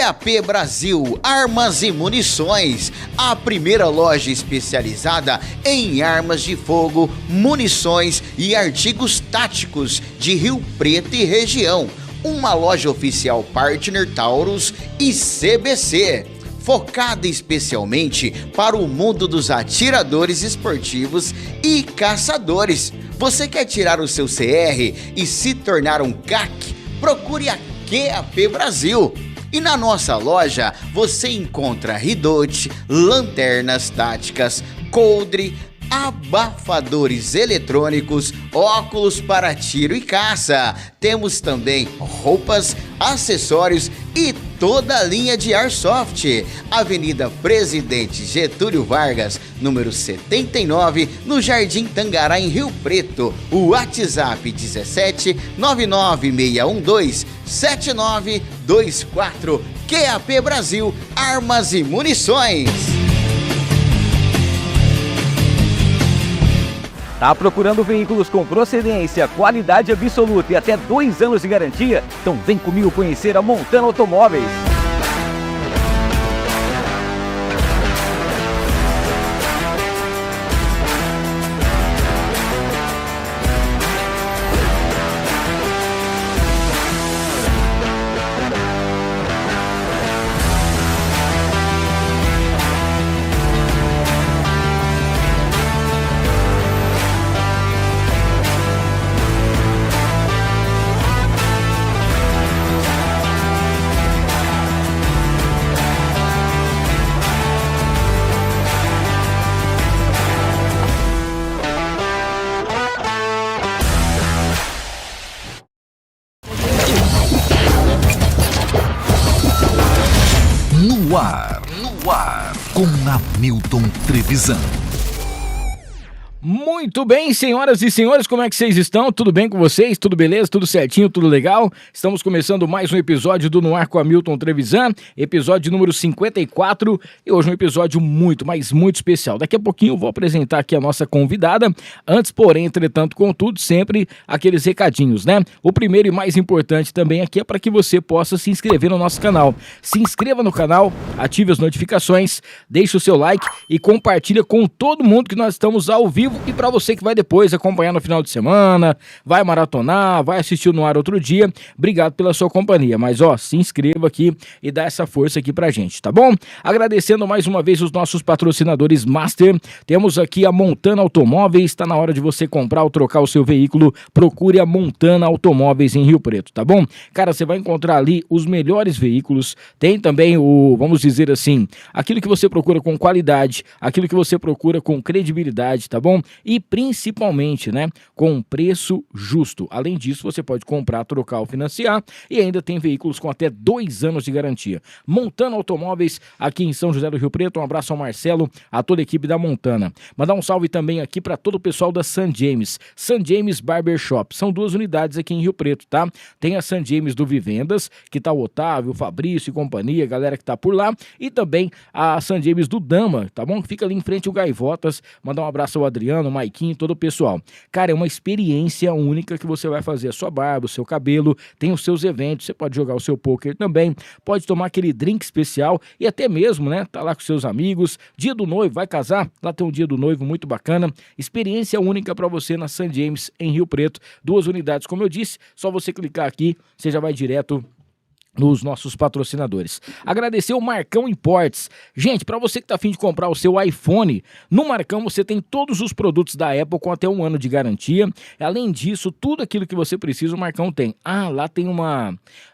QAP Brasil Armas e Munições, a primeira loja especializada em armas de fogo, munições e artigos táticos de Rio Preto e região. Uma loja oficial partner Taurus e CBC, focada especialmente para o mundo dos atiradores esportivos e caçadores. Você quer tirar o seu CR e se tornar um CAC? Procure a QAP Brasil. E na nossa loja você encontra ridote, lanternas táticas, coldre, abafadores eletrônicos, óculos para tiro e caça. Temos também roupas, acessórios e toda a linha de Airsoft. Avenida Presidente Getúlio Vargas, número 79, no Jardim Tangará, em Rio Preto. O WhatsApp 17 99612 7924. QAP Brasil Armas e Munições. Tá procurando veículos com procedência, qualidade absoluta e até 2 anos de garantia? Então vem comigo conhecer a Montana Automóveis. No ar, com Hamilton Trevisan. Muito bem, senhoras e senhores, como é que vocês estão? Tudo bem com vocês? Tudo beleza? Tudo certinho? Tudo legal? Estamos começando mais um episódio do No Ar com Hamilton Trevisan, episódio número 54, e hoje um episódio muito, mas muito especial. Daqui a pouquinho eu vou apresentar aqui a nossa convidada. Antes, porém, entretanto, contudo, sempre aqueles recadinhos, né? O primeiro e mais importante também aqui é para que você possa se inscrever no nosso canal. Se inscreva no canal, ative as notificações, deixe o seu like e compartilha com todo mundo que nós estamos ao vivo. E para você que vai depois acompanhar no final de semana, vai maratonar, vai assistir no ar outro dia, obrigado pela sua companhia. Mas se inscreva aqui e dá essa força aqui pra gente, tá bom? Agradecendo mais uma vez os nossos patrocinadores Master. Temos aqui a Montana Automóveis. Está na hora de você comprar ou trocar o seu veículo, procure a Montana Automóveis em Rio Preto, tá bom? Cara, você vai encontrar ali os melhores veículos. Tem também vamos dizer assim, aquilo que você procura com qualidade, aquilo que você procura com credibilidade, tá bom? E principalmente, né, com um preço justo. Além disso, você pode comprar, trocar ou financiar, e ainda tem veículos com até 2 anos de garantia. Montana Automóveis, aqui em São José do Rio Preto. Um abraço ao Marcelo, a toda a equipe da Montana. Mandar um salve também aqui para todo o pessoal da St. James Barbershop. São 2 unidades aqui em Rio Preto, tá? Tem a St. James do Vivendas, que tá o Otávio, o Fabrício e companhia, galera que tá por lá, e também a St. James do Dama, tá bom? Fica ali em frente ao Gaivotas. Mandar um abraço ao Adriano, o Maiquinho, todo o pessoal. Cara, é uma experiência única que você vai fazer a sua barba, o seu cabelo, tem os seus eventos, você pode jogar o seu poker também, pode tomar aquele drink especial e até mesmo, né, tá lá com seus amigos, dia do noivo, vai casar, lá tem um dia do noivo muito bacana, experiência única para você na St. James em Rio Preto, 2 unidades, como eu disse, só você clicar aqui, você já vai direto nos nossos patrocinadores. Agradecer o Marcão Imports. Gente, para você que tá a fim de comprar o seu iPhone, no Marcão você tem todos os produtos da Apple com até 1 ano de garantia. Além disso, tudo aquilo que você precisa, o Marcão tem. Lá tem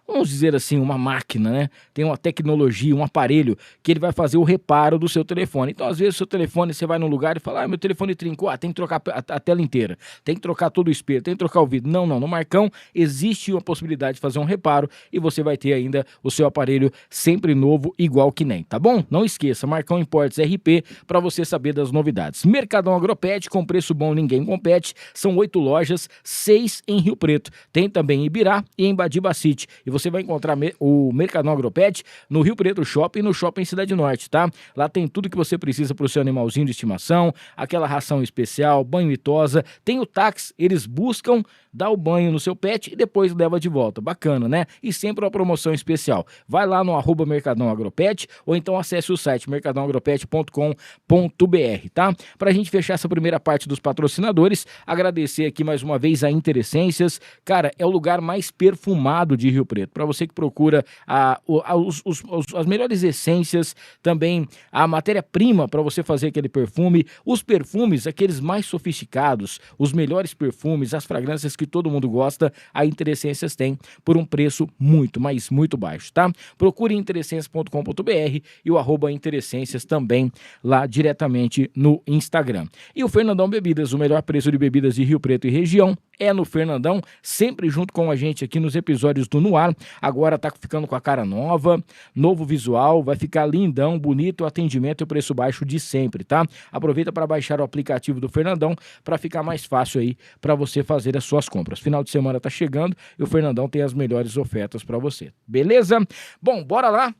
vamos dizer assim, uma máquina, né? Tem uma tecnologia, um aparelho que ele vai fazer o reparo do seu telefone. Então, às vezes, o seu telefone, você vai num lugar e fala, meu telefone trincou, tem que trocar a tela inteira, tem que trocar todo o espelho, tem que trocar o vidro. Não, no Marcão existe uma possibilidade de fazer um reparo e você vai ter ainda o seu aparelho sempre novo, igual que nem, tá bom? Não esqueça, Marcão Imports RP, para você saber das novidades. Mercadão Agropet, com preço bom, ninguém compete. São 8 lojas, 6 em Rio Preto. Tem também em Ibirá e em Badibacite. E você vai encontrar o Mercadão Agropet no Rio Preto Shopping e no Shopping Cidade Norte, tá? Lá tem tudo que você precisa pro seu animalzinho de estimação, aquela ração especial, banho e tosa, tem o táxi, eles buscam dar o banho no seu pet e depois leva de volta. Bacana, né? E sempre uma promoção especial. Vai lá no @Mercadão Agropet ou então acesse o site mercadãoagropet.com.br, tá? Pra gente fechar essa primeira parte dos patrocinadores, agradecer aqui mais uma vez a Interessências. Cara, é o lugar mais perfumado de Rio Preto. Pra você que procura as melhores essências, também a matéria-prima para você fazer aquele perfume, os perfumes, aqueles mais sofisticados, os melhores perfumes, as fragrâncias que todo mundo gosta, a Interessências tem por um preço muito, mas muito baixo, tá? Procure interessências.com.br e o @Interessências também lá diretamente no Instagram. E o Fernandão Bebidas, o melhor preço de bebidas de Rio Preto e região, é no Fernandão, sempre junto com a gente aqui nos episódios do No Ar. Agora tá ficando com a cara nova, novo visual, vai ficar lindão, bonito, atendimento e preço baixo de sempre, tá? Aproveita para baixar o aplicativo do Fernandão para ficar mais fácil aí para você fazer as suas compras. Final de semana tá chegando e o Fernandão tem as melhores ofertas para você. Beleza? Bom, bora lá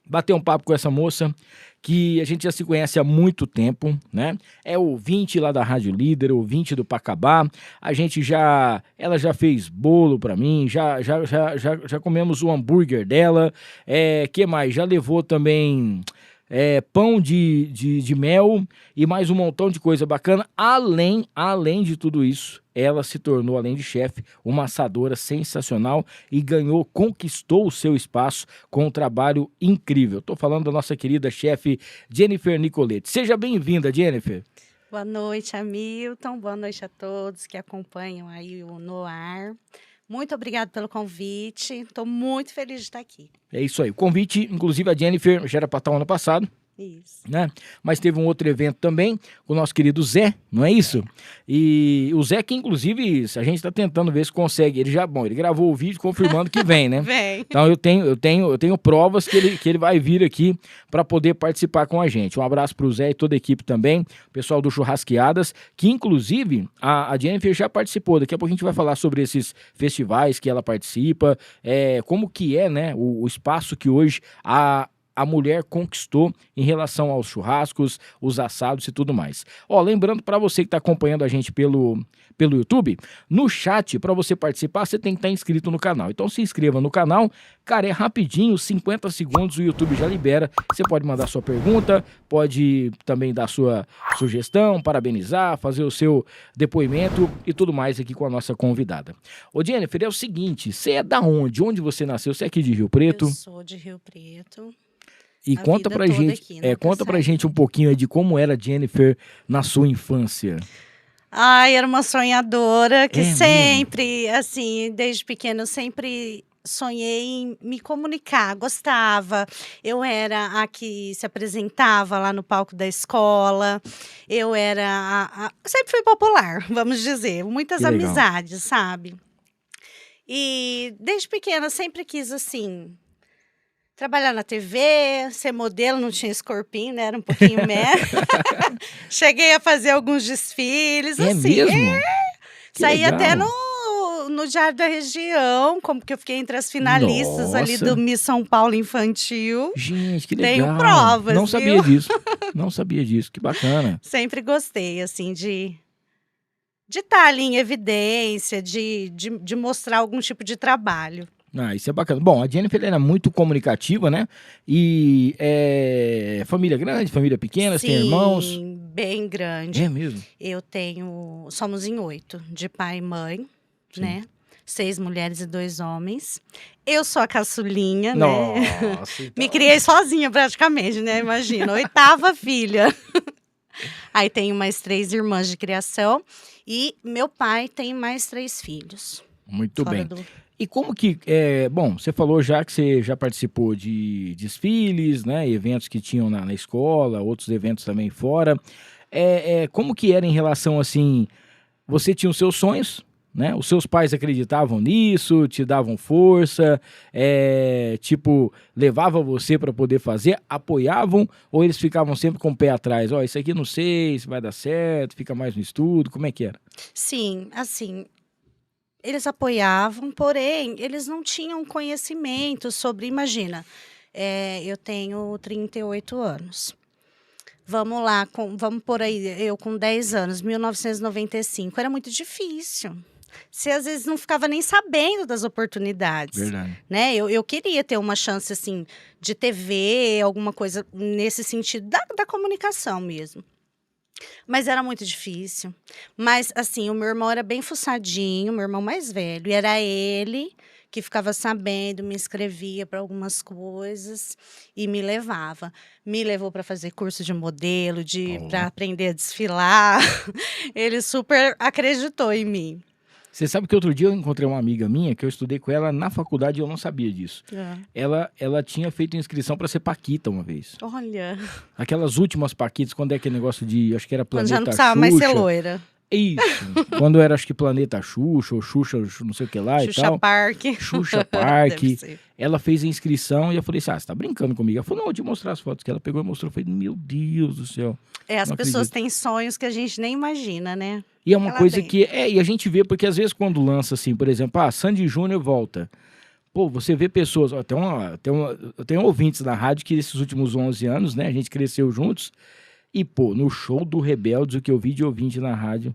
bater um papo com essa moça que a gente já se conhece há muito tempo, né? É ouvinte lá da Rádio Líder, ouvinte do Pacabá. Ela já fez bolo pra mim, já comemos o hambúrguer dela. Que mais? Já levou também pão de mel e mais um montão de coisa bacana. Além de tudo isso, ela se tornou, além de chefe, uma assadora sensacional e conquistou o seu espaço com um trabalho incrível. Estou falando da nossa querida chefe Jennifer Nicoletti. Seja bem-vinda, Jennifer. Boa noite, Hamilton. Boa noite a todos que acompanham aí o No Ar. Muito obrigada pelo convite. Estou muito feliz de estar aqui. É isso aí. O convite, inclusive, a Jennifer já era para estar ano passado. Isso. Né? Mas teve um outro evento também com o nosso querido Zé, não é isso? E o Zé que, inclusive, a gente está tentando ver se consegue. Ele gravou o vídeo confirmando que vem, né? Vem. Então eu tenho provas que ele vai vir aqui para poder participar com a gente. Um abraço para o Zé e toda a equipe também, o pessoal do Churrasqueadas, que inclusive a Jennifer já participou. Daqui a pouco a gente vai falar sobre esses festivais que ela participa, como que é, né, o espaço que hoje a mulher conquistou em relação aos churrascos, os assados e tudo mais. Lembrando para você que está acompanhando a gente pelo YouTube, no chat, para você participar, você tem que estar inscrito no canal. Então se inscreva no canal, cara, é rapidinho, 50 segundos, o YouTube já libera. Você pode mandar sua pergunta, pode também dar sua sugestão, parabenizar, fazer o seu depoimento e tudo mais aqui com a nossa convidada. Jennifer, é o seguinte, você é da onde? Onde você nasceu? Você é aqui de Rio Preto? Eu sou de Rio Preto. E conta pra gente, conta pra gente um pouquinho aí de como era a Jennifer na sua infância. Era uma sonhadora que sempre, mesmo? assim, desde pequena eu sempre sonhei em me comunicar, gostava. Eu era a que se apresentava lá no palco da escola. Eu era sempre fui popular, vamos dizer, muitas amizades, sabe? E desde pequena sempre quis assim trabalhar na TV, ser modelo, não tinha esse corpinho, né? Era um pouquinho Cheguei a fazer alguns desfiles, assim. Mesmo? Saí até no Diário da Região, como que eu fiquei entre as finalistas ali do Miss São Paulo Infantil. Gente, que legal. Tenho provas, Não sabia disso. Não sabia disso, que bacana. Sempre gostei, assim, de estar ali em evidência, de mostrar algum tipo de trabalho. Isso é bacana. Bom, a Jennifer era muito comunicativa, né? E família grande, família pequena, Sim, tem irmãos? Sim, bem grande. É mesmo? Somos em 8, de pai e mãe, Sim. né? 6 mulheres e 2 homens. Eu sou a caçulinha, Nossa, né? então... Me criei sozinha praticamente, né? Imagina, 8ª filha. Aí tenho mais 3 irmãs de criação e meu pai tem mais 3 filhos. Muito bem. E como que, bom, você falou já que você já participou de desfiles, né, eventos que tinham na escola, outros eventos também fora. Como que era em relação, assim, você tinha os seus sonhos, né, os seus pais acreditavam nisso, te davam força, levavam você para poder fazer, apoiavam, ou eles ficavam sempre com o pé atrás? Isso aqui não sei se vai dar certo, fica mais no estudo, como é que era? Sim, assim... Eles apoiavam, porém, eles não tinham conhecimento sobre, imagina, eu tenho 38 anos. Vamos lá, vamos por aí, eu com 10 anos, 1995, era muito difícil. Você às vezes não ficava nem sabendo das oportunidades. Verdade. Né? Eu queria ter uma chance assim de TV, alguma coisa nesse sentido da comunicação mesmo. Mas era muito difícil. Mas, assim, o meu irmão era bem fuçadinho, meu irmão mais velho. E era ele que ficava sabendo, me inscrevia para algumas coisas e me levava. Me levou para fazer curso de modelo, para aprender a desfilar. Ele super acreditou em mim. Você sabe que outro dia eu encontrei uma amiga minha, que eu estudei com ela na faculdade e eu não sabia disso. Ela tinha feito inscrição para ser paquita uma vez. Olha. Aquelas últimas paquitas, quando é aquele negócio de, acho que era Quando Planeta já não precisava mais ser loira. Isso. Quando era, acho que Planeta Xuxa, ou Xuxa não sei o que lá Xuxa e tal. Park. Xuxa Park. Deve ser. Ela fez a inscrição e eu falei assim, você tá brincando comigo? Ela falou, não, vou te mostrar as fotos que ela pegou e mostrou. Eu falei, meu Deus do céu. As Não pessoas acredito. têm sonhos que a gente nem imagina, né? E é uma Ela coisa tem. que... E a gente vê, porque às vezes quando lança assim, por exemplo, Sandy Júnior volta. Pô, você vê pessoas... Eu tenho ouvintes na rádio que esses últimos 11 anos, né? A gente cresceu juntos. E, pô, no show do Rebeldes, o que eu vi de ouvinte na rádio...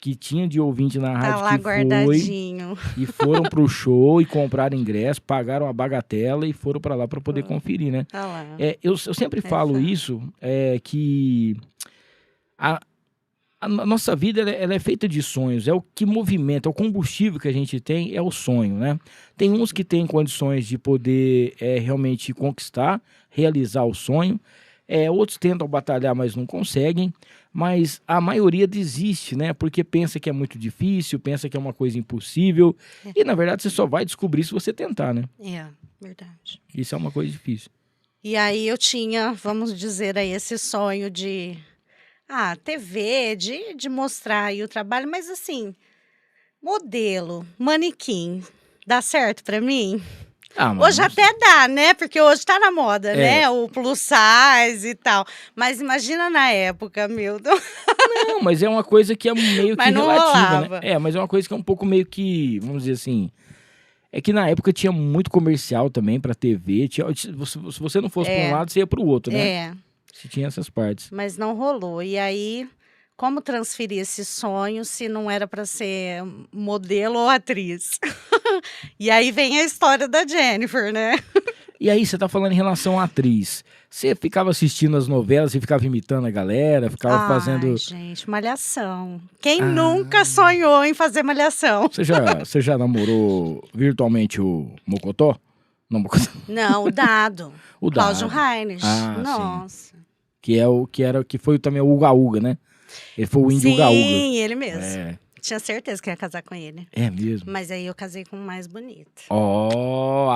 Que tinha de ouvinte na rádio Tá lá que guardadinho. foi... E foram pro show e compraram ingresso, pagaram a bagatela e foram pra lá pra poder conferir, né? Tá lá. Eu sempre falo isso, que... A nossa vida ela é feita de sonhos, é o que movimenta, é o combustível que a gente tem, é o sonho, né? Tem uns que têm condições de poder realmente conquistar, realizar o sonho, outros tentam batalhar, mas não conseguem, mas a maioria desiste, né? Porque pensa que é muito difícil, pensa que é uma coisa impossível, e na verdade você só vai descobrir se você tentar, né? Verdade. Isso é uma coisa difícil. E aí eu tinha, vamos dizer aí, esse sonho de... TV, de mostrar aí o trabalho, mas assim, modelo, manequim, dá certo pra mim? Mas Hoje até dá, né? Porque hoje tá na moda, né? O plus size e tal. Mas imagina na época, Milton. Não, mas é uma coisa que é meio que Mas não relativa, rolava. né? Mas é uma coisa que é um pouco meio que, vamos dizer assim... É que na época tinha muito comercial também pra TV. Se você não fosse pra um lado, você ia pro outro, né? Se tinha essas partes. Mas não rolou. E aí, como transferir esse sonho se não era para ser modelo ou atriz? E aí vem a história da Jennifer, né? E aí, você tá falando em relação à atriz. Você ficava assistindo as novelas e ficava imitando a galera, ficava fazendo... gente, malhação. Quem nunca sonhou em fazer malhação? Você já namorou virtualmente o Mocotó? Não, Mocotó. Não, o Dado. O Cláudio Dado. Heinrich. Nossa. Que foi também o Uga Uga, né? Ele foi o índio Uga Uga. Sim, ele mesmo. Tinha certeza que ia casar com ele. É mesmo? Mas aí eu casei com um mais bonito.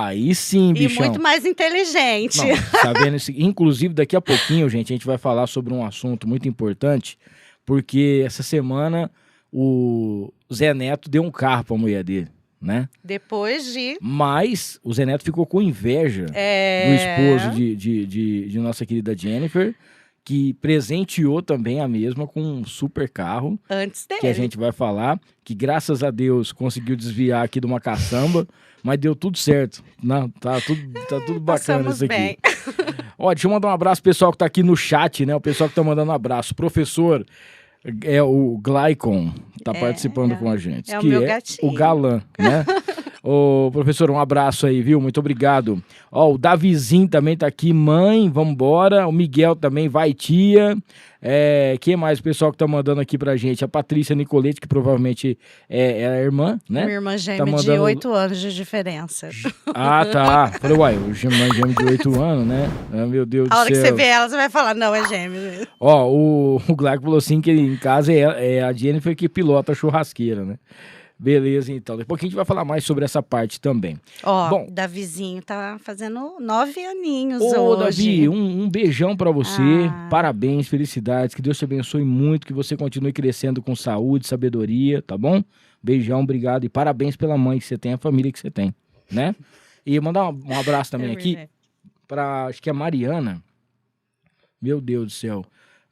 Aí sim, bichão. E muito mais inteligente. Não, tá vendo? Inclusive, daqui a pouquinho, gente, a gente vai falar sobre um assunto muito importante, porque essa semana o Zé Neto deu um carro pra mulher dele, né? Depois de... Mas o Zé Neto ficou com inveja do esposo de nossa querida Jennifer, que presenteou também a mesma com um super carro. Antes dele. Que a gente vai falar, que graças a Deus conseguiu desviar aqui de uma caçamba, mas deu tudo certo. Não, tá tudo bacana isso aqui. Bem. Ó, deixa eu mandar um abraço pro pessoal que tá aqui no chat, né? O pessoal que tá mandando um abraço. Professor, o Glycon tá participando com a gente. É o que meu gatinho. O galã, né? Ô, professor, um abraço aí, viu? Muito obrigado. Ó, o Davizinho também tá aqui. Mãe, vambora. O Miguel também, vai tia. Quem mais? O pessoal que tá mandando aqui pra gente. A Patrícia Nicolete, que provavelmente é a irmã, né? Minha irmã gêmea tá mandando... de 8 anos de diferença. Tá. Falei, uai, o irmã gêmeo de 8 anos, né? Meu Deus do céu. A hora que você vê ela, você vai falar, não, é gêmeo mesmo. Ó, o Glauco falou assim que em casa é a Jennifer que pilota a churrasqueira, né? Beleza, então. Depois que a gente vai falar mais sobre essa parte também. Ó, bom, Davizinho tá fazendo 9 aninhos hoje. hoje. Davi, um beijão pra você. Parabéns, felicidades. Que Deus te abençoe muito. Que você continue crescendo com saúde, sabedoria, tá bom? Beijão, obrigado. E parabéns pela mãe que você tem, a família que você tem, né? E mandar um abraço também aqui pra, acho que é a Mariana. Meu Deus do céu.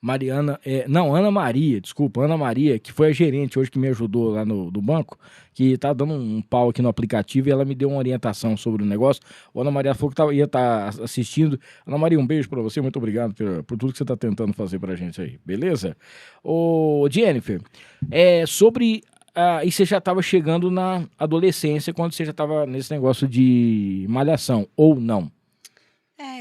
Mariana, não, Ana Maria, desculpa, Ana Maria, que foi a gerente hoje que me ajudou lá no banco, que tá dando um pau aqui no aplicativo e ela me deu uma orientação sobre o negócio. A Ana Maria falou que ia estar assistindo. Ana Maria, um beijo pra você, muito obrigado por tudo que você tá tentando fazer pra gente aí, beleza? Ô, Jennifer, sobre... e você já estava chegando na adolescência quando você já estava nesse negócio de malhação, ou não?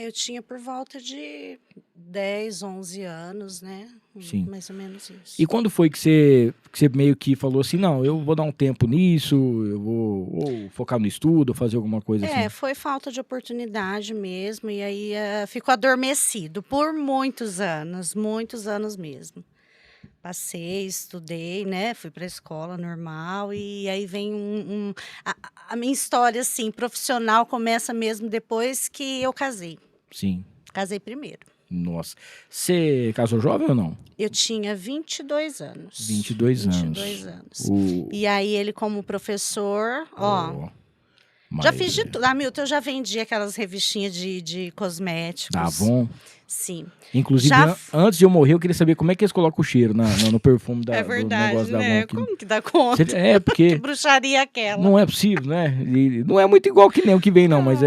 Eu tinha por volta de 10, 11 anos, né? Sim. Mais ou menos isso. E quando foi que você meio que falou assim, não, eu vou dar um tempo nisso, eu vou ou focar no estudo, ou fazer alguma coisa assim? Foi falta de oportunidade mesmo, e aí ficou adormecido por muitos anos mesmo. Passei, estudei, né? Fui para a escola normal e aí vem a minha história, assim, profissional começa mesmo depois que eu casei. Sim. Casei primeiro. Nossa. Você casou jovem ou não? Eu tinha 22 anos. 22 anos. 22 anos. E aí ele como professor, já fiz de tudo. Hamilton, eu já vendi aquelas revistinhas de cosméticos. Tá bom. Sim. Inclusive, antes de eu morrer, eu queria saber como é que eles colocam o cheiro no perfume do negócio da Avon. Como que dá conta? Porque... Que bruxaria aquela. Não é possível, né? E não é muito igual que nem o que vem, não, mas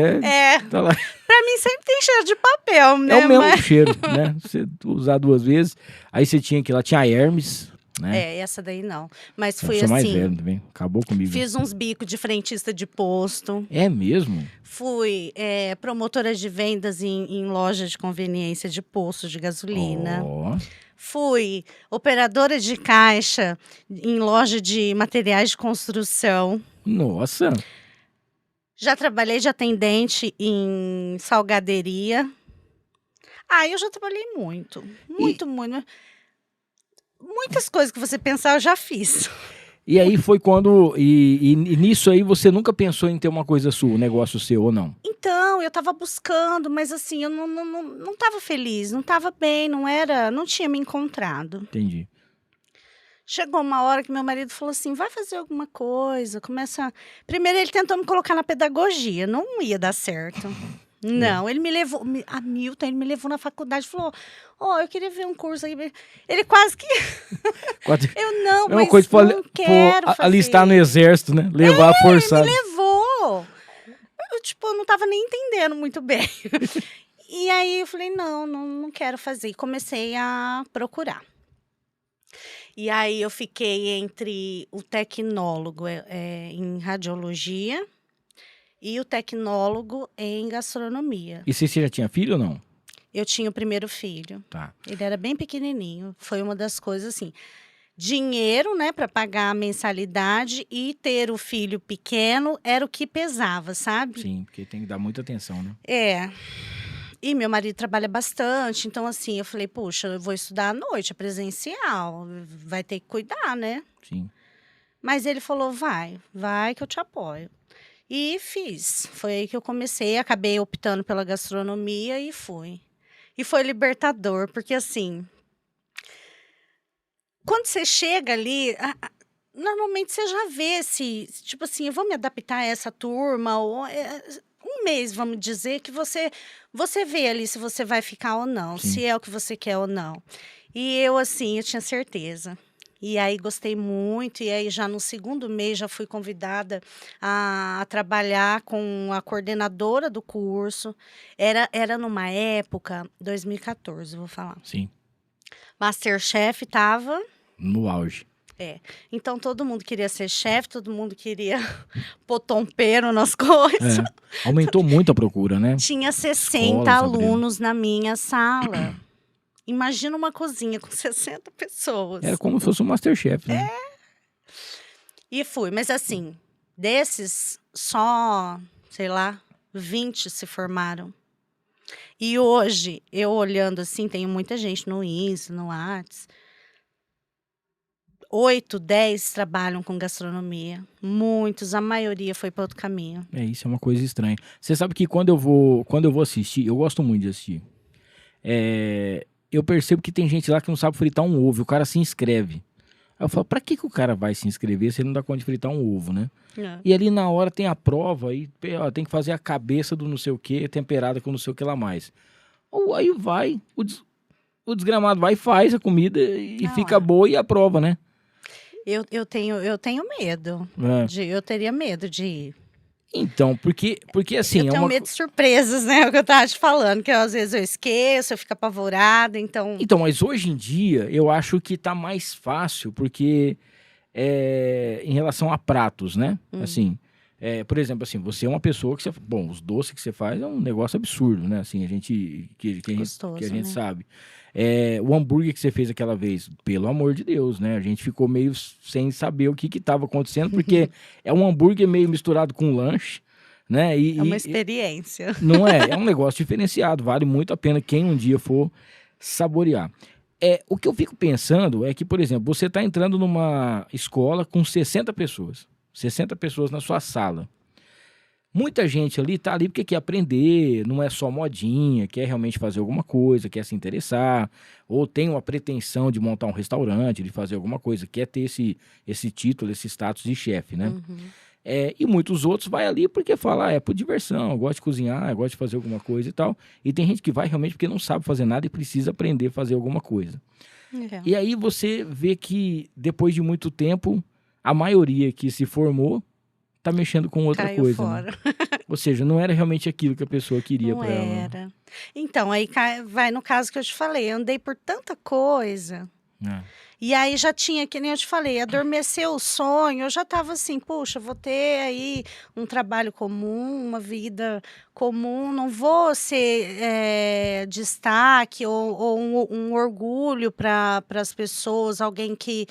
tá lá. Pra mim sempre tem cheiro de papel, né? É o mesmo cheiro, né? Você usar 2 vezes, aí você tinha que lá, tinha a Hermes, né? Essa daí não. Mas foi assim. Mais assim. velho também, acabou comigo. Fiz uns bicos de frentista de posto. É mesmo? Fui promotora de vendas em loja de conveniência de posto de gasolina. Fui operadora de caixa em loja de materiais de construção. Nossa! Já trabalhei de atendente em salgaderia. Eu já trabalhei muito. Muito. Muitas coisas que você pensar, eu já fiz. E aí foi quando... E nisso aí você nunca pensou em ter uma coisa sua, um negócio seu ou não? Então, eu tava buscando, mas assim, eu não tava feliz, não tava bem, não tinha me encontrado. Entendi. Chegou uma hora que meu marido falou assim, vai fazer alguma coisa, começa... Primeiro ele tentou me colocar na pedagogia, não ia dar certo. Não, ele me levou, Hamilton, ele me levou na faculdade e falou, eu queria ver um curso aí. Ele quase que... Eu não, mas coisa não quero fazer. Alistar no exército, né? Levar forçado. Ele me levou. Eu não tava nem entendendo muito bem. E aí eu falei, não quero fazer. E comecei a procurar. E aí eu fiquei entre o tecnólogo em radiologia e o tecnólogo em gastronomia. E você já tinha filho ou não? Eu tinha o primeiro filho. Tá. Ele era bem pequenininho. Foi uma das coisas assim. Dinheiro, né, para pagar a mensalidade e ter o filho pequeno era o que pesava, sabe? Sim, porque tem que dar muita atenção, né? E meu marido trabalha bastante, então assim, eu falei, puxa, eu vou estudar à noite, é presencial, vai ter que cuidar, né? Sim. Mas ele falou, vai que eu te apoio. E fiz. Foi aí que eu comecei, acabei optando pela gastronomia e fui. E foi libertador, porque assim, quando você chega ali, normalmente você já vê se, tipo assim, eu vou me adaptar a essa turma, ou um mês, vamos dizer, que você vê ali se você vai ficar ou não, Sim. se é o que você quer ou não. E eu, assim, eu tinha certeza. E aí gostei muito, e aí já no segundo mês já fui convidada a trabalhar com a coordenadora do curso. Era numa época, 2014, vou falar. Sim. MasterChef estava... No auge. Então todo mundo queria ser chefe, todo mundo queria pôr tompeiro nas coisas. Aumentou muito a procura, né? Tinha 60 Escolas alunos na minha sala. Imagina uma cozinha com 60 pessoas. Era como se fosse um Masterchef, né? E fui, mas assim, desses, só, sei lá, 20 se formaram. E hoje, eu olhando assim, tenho muita gente no Insta, no Whats. 8, 10 trabalham com gastronomia. Muitos, a maioria foi para outro caminho. Isso é uma coisa estranha. Você sabe que quando eu vou assistir, eu gosto muito de assistir. Eu percebo que tem gente lá que não sabe fritar um ovo, o cara se inscreve. Aí eu falo, pra que o cara vai se inscrever se ele não dá conta de fritar um ovo, né? E ali na hora tem a prova, e tem que fazer a cabeça do não sei o que, temperada com não sei o que lá mais. Aí vai, o desgramado vai e faz a comida e Não, fica boa e aprova, né? Eu tenho medo. É. Eu teria medo de ir. Então, porque assim, Eu tenho medo de surpresas, né? É o que eu tava te falando, que às vezes eu esqueço, eu fico apavorada, então... Então, mas hoje em dia, eu acho que tá mais fácil, porque em relação a pratos, né? Assim, por exemplo, assim, você é uma pessoa que bom, os doces que você faz é um negócio absurdo, né? Assim, que Gostoso, a gente né? sabe. O hambúrguer que você fez aquela vez, pelo amor de Deus, né? A gente ficou meio sem saber o que estava acontecendo, porque é um hambúrguer meio misturado com lanche, né? É uma experiência. Não é? É um negócio diferenciado, vale muito a pena quem um dia for saborear. O que eu fico pensando é que, por exemplo, você está entrando numa escola com 60 pessoas na sua sala. Muita gente ali tá ali porque quer aprender, não é só modinha, quer realmente fazer alguma coisa, quer se interessar, ou tem uma pretensão de montar um restaurante, de fazer alguma coisa, quer ter esse título, esse status de chefe, né? E muitos outros vai ali porque fala, é por diversão, eu gosto de cozinhar, eu gosto de fazer alguma coisa e tal. E tem gente que vai realmente porque não sabe fazer nada e precisa aprender a fazer alguma coisa. E aí você vê que depois de muito tempo, a maioria que se formou tá mexendo com outra Caiu coisa. fora. Né? Ou seja, não era realmente aquilo que a pessoa queria para ela. Não era. Então, aí vai no caso que eu te falei, eu andei por tanta coisa. E aí já tinha, que nem eu te falei, adormeceu o sonho, eu já estava assim, puxa, vou ter aí um trabalho comum, uma vida comum, não vou ser destaque ou um orgulho para as pessoas, alguém que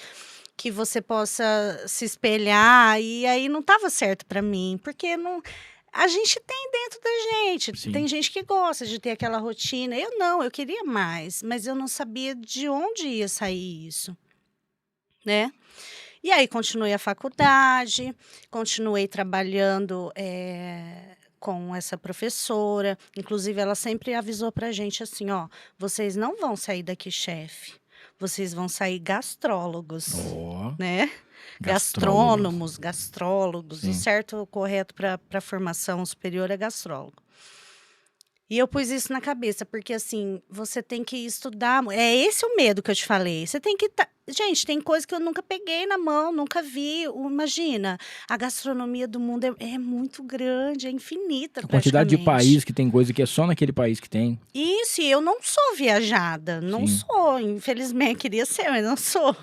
você possa se espelhar, e aí não estava certo para mim, porque não... A gente tem dentro da gente, Sim. Tem gente que gosta de ter aquela rotina. Eu não, eu queria mais, mas eu não sabia de onde ia sair isso, né? E aí continuei a faculdade, continuei trabalhando com essa professora. Inclusive, ela sempre avisou pra gente assim, ó, vocês não vão sair daqui chefe, vocês vão sair gastrólogos, né? Gastrônomos, gastrólogos. Sim. O certo, o correto para a formação superior é gastrólogo. E eu pus isso na cabeça, porque assim, você tem que estudar. É esse o medo que eu te falei. Você tem que. Gente, tem coisa que eu nunca peguei na mão, nunca vi. Imagina, a gastronomia do mundo é muito grande, é infinita. A quantidade de país que tem coisa que é só naquele país que tem. Isso, e eu não sou viajada, não sou. Infelizmente, queria ser, mas não sou.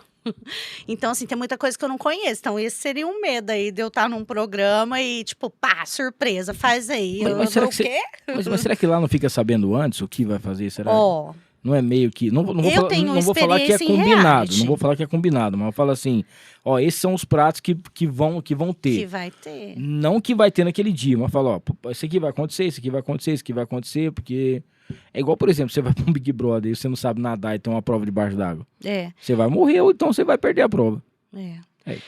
Então, assim, tem muita coisa que eu não conheço. Então, esse seria um medo aí de eu estar num programa e, tipo, pá, surpresa, faz aí. Mas será o quê? Mas será que lá não fica sabendo antes o que vai fazer? Será? Ó, Não é meio que... Não vou falar que é experiência em combinado. reality. Não vou falar que é combinado, mas eu falo assim, ó, esses são os pratos que vão ter. que vai ter. Não que vai ter naquele dia, mas fala, ó, isso aqui vai acontecer, isso aqui vai acontecer, isso aqui vai acontecer, porque... É igual, por exemplo, você vai para um Big Brother e você não sabe nadar e tem uma prova debaixo d'água. Você vai morrer ou então você vai perder a prova.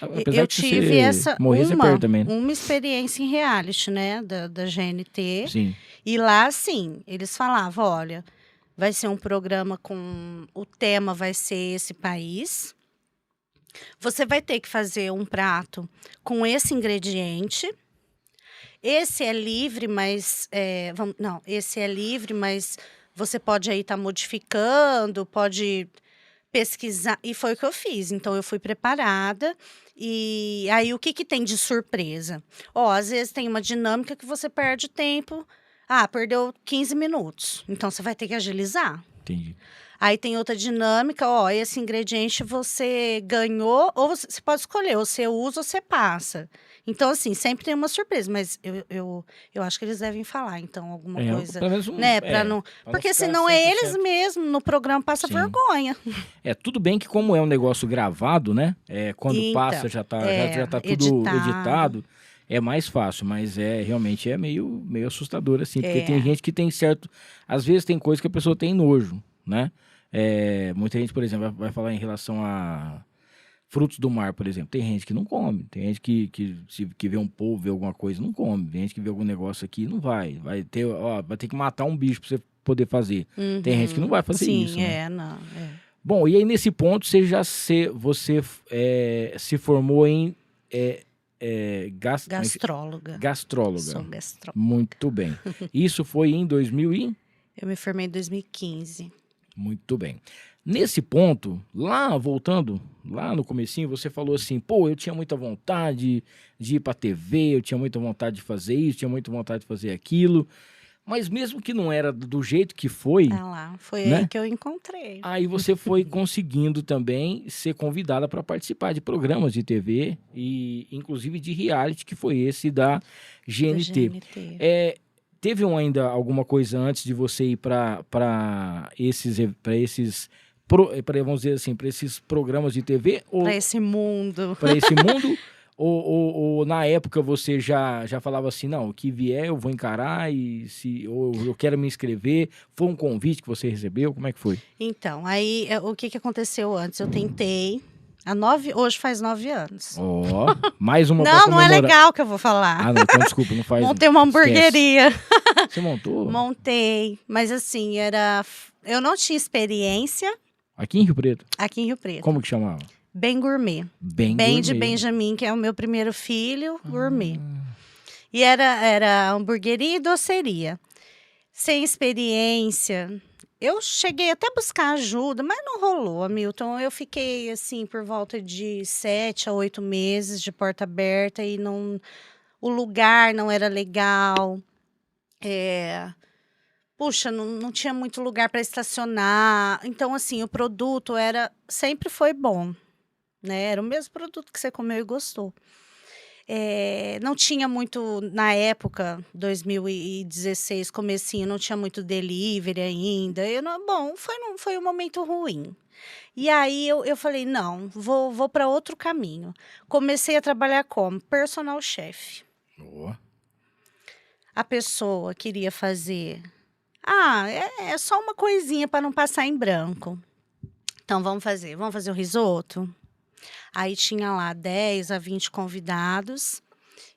Apesar Eu de você tive morrer, você perde também. Né? uma experiência em reality, né, da GNT. Sim. E lá, assim, eles falavam, olha, vai ser um programa com... O tema vai ser esse país. Você vai ter que fazer um prato com esse ingrediente. Esse é livre, mas... esse é livre, mas você pode aí estar modificando, pode pesquisar. E foi o que eu fiz. Então, eu fui preparada. E aí, o que tem de surpresa? Às vezes tem uma dinâmica que você perde tempo. Perdeu 15 minutos. Então, você vai ter que agilizar. Entendi. Aí tem outra dinâmica, esse ingrediente você ganhou, ou você pode escolher, ou você usa ou você passa. Então, assim, sempre tem uma surpresa, mas eu acho que eles devem falar, então, alguma coisa, pelo menos pra não... pra Porque não ficar senão 100%. eles mesmos no programa passam vergonha. Tudo bem que como é um negócio gravado, né? Quando Então, passa já tá tudo editado. É mais fácil, mas realmente é meio assustador, assim, porque tem gente que tem certo... Às vezes tem coisa que a pessoa tem nojo, né? Muita gente, por exemplo, vai falar em relação a frutos do mar, por exemplo. Tem gente que não come, tem gente que vê um polvo, vê alguma coisa, não come. Tem gente que vê algum negócio aqui, não vai. Vai ter que matar um bicho pra você poder fazer. Tem gente que não vai fazer isso. Né? Bom, e aí nesse ponto você se formou em... Gastróloga. Gastróloga. Sou gastróloga. Muito bem. Isso foi em 2000 e... Eu me formei em 2015. Muito bem. Nesse ponto, voltando lá no comecinho, você falou assim, pô, eu tinha muita vontade de ir pra TV, eu tinha muita vontade de fazer isso, tinha muita vontade de fazer aquilo, mas mesmo que não era do jeito que foi, Ah lá, foi né? aí que eu encontrei. Aí você foi conseguindo também ser convidada para participar de programas de TV e inclusive de reality, que foi esse da GNT. Do GNT. Teve ainda alguma coisa antes de você ir para esses vamos dizer assim, para esses programas de TV ou Pra esse mundo. para esse mundo? Ou na época você já falava assim, não, o que vier eu vou encarar ou eu quero me inscrever? Foi um convite que você recebeu? Como é que foi? Então, aí o que aconteceu antes? Eu tentei. Hoje faz 9 anos. Ó, mais uma pra Não é comemorar. legal que eu vou falar. Ah, não, então desculpa, não faz. Montei uma Esquece. hamburgueria. Você montou? Montei. Mas assim, eu não tinha experiência Aqui em Rio Preto? aqui em Rio Preto. Como que chamava? Bem gourmet. Bem Bem de gourmet. Benjamin, que é o meu primeiro filho, gourmet. E era hamburgueria e doceria. Sem experiência. Eu cheguei até a buscar ajuda, mas não rolou, Hamilton. Eu fiquei, assim, por volta de 7 a 8 meses de porta aberta e o lugar não era legal. Puxa, não tinha muito lugar para estacionar. Então, assim, o produto sempre foi bom, né? Era o mesmo produto que você comeu e gostou. Não tinha muito, na época, 2016, comecinho, não tinha muito delivery ainda. Foi um momento ruim. E aí eu falei, não, vou para outro caminho. Comecei a trabalhar como personal chef. Ó. A pessoa queria fazer... é só uma coisinha para não passar em branco. Então, vamos fazer o risoto? Aí tinha lá 10 a 20 convidados.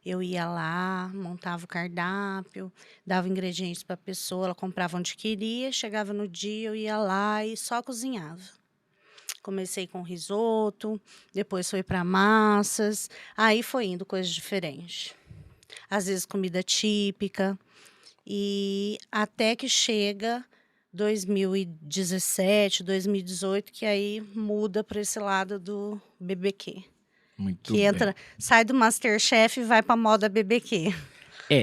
Eu ia lá, montava o cardápio, dava ingredientes para a pessoa, ela comprava onde queria, chegava no dia, eu ia lá e só cozinhava. Comecei com risoto, depois foi para massas, aí foi indo coisas diferentes. Às vezes comida típica. E até que chega 2017, 2018, que aí muda para esse lado do BBQ. Muito Que bem. sai do MasterChef e vai para a moda BBQ.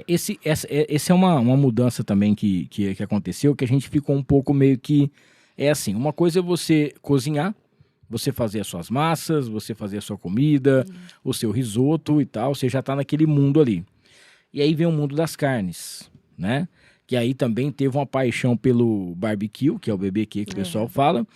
Essa é uma mudança também que aconteceu, que a gente ficou um pouco meio que... assim, uma coisa é você cozinhar, você fazer as suas massas, você fazer a sua comida, o seu risoto e tal, você já tá naquele mundo ali. E aí vem o mundo das carnes, né? Que aí também teve uma paixão pelo barbecue, que é o BBQ que o pessoal fala,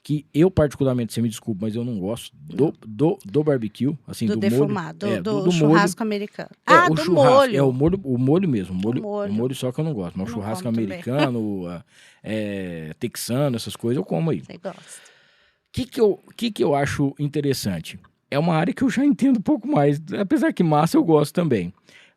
que eu particularmente, você me desculpa, mas eu não gosto do barbecue, assim, do defumado, molho. do molho. churrasco americano. O do churrasco, molho. o molho mesmo, o molho. molho só que eu não gosto, mas o Eu não churrasco como também. americano, texano, essas coisas eu como aí. Você gosta. O que eu acho interessante? É uma área que eu já entendo um pouco mais, apesar que massa eu gosto também.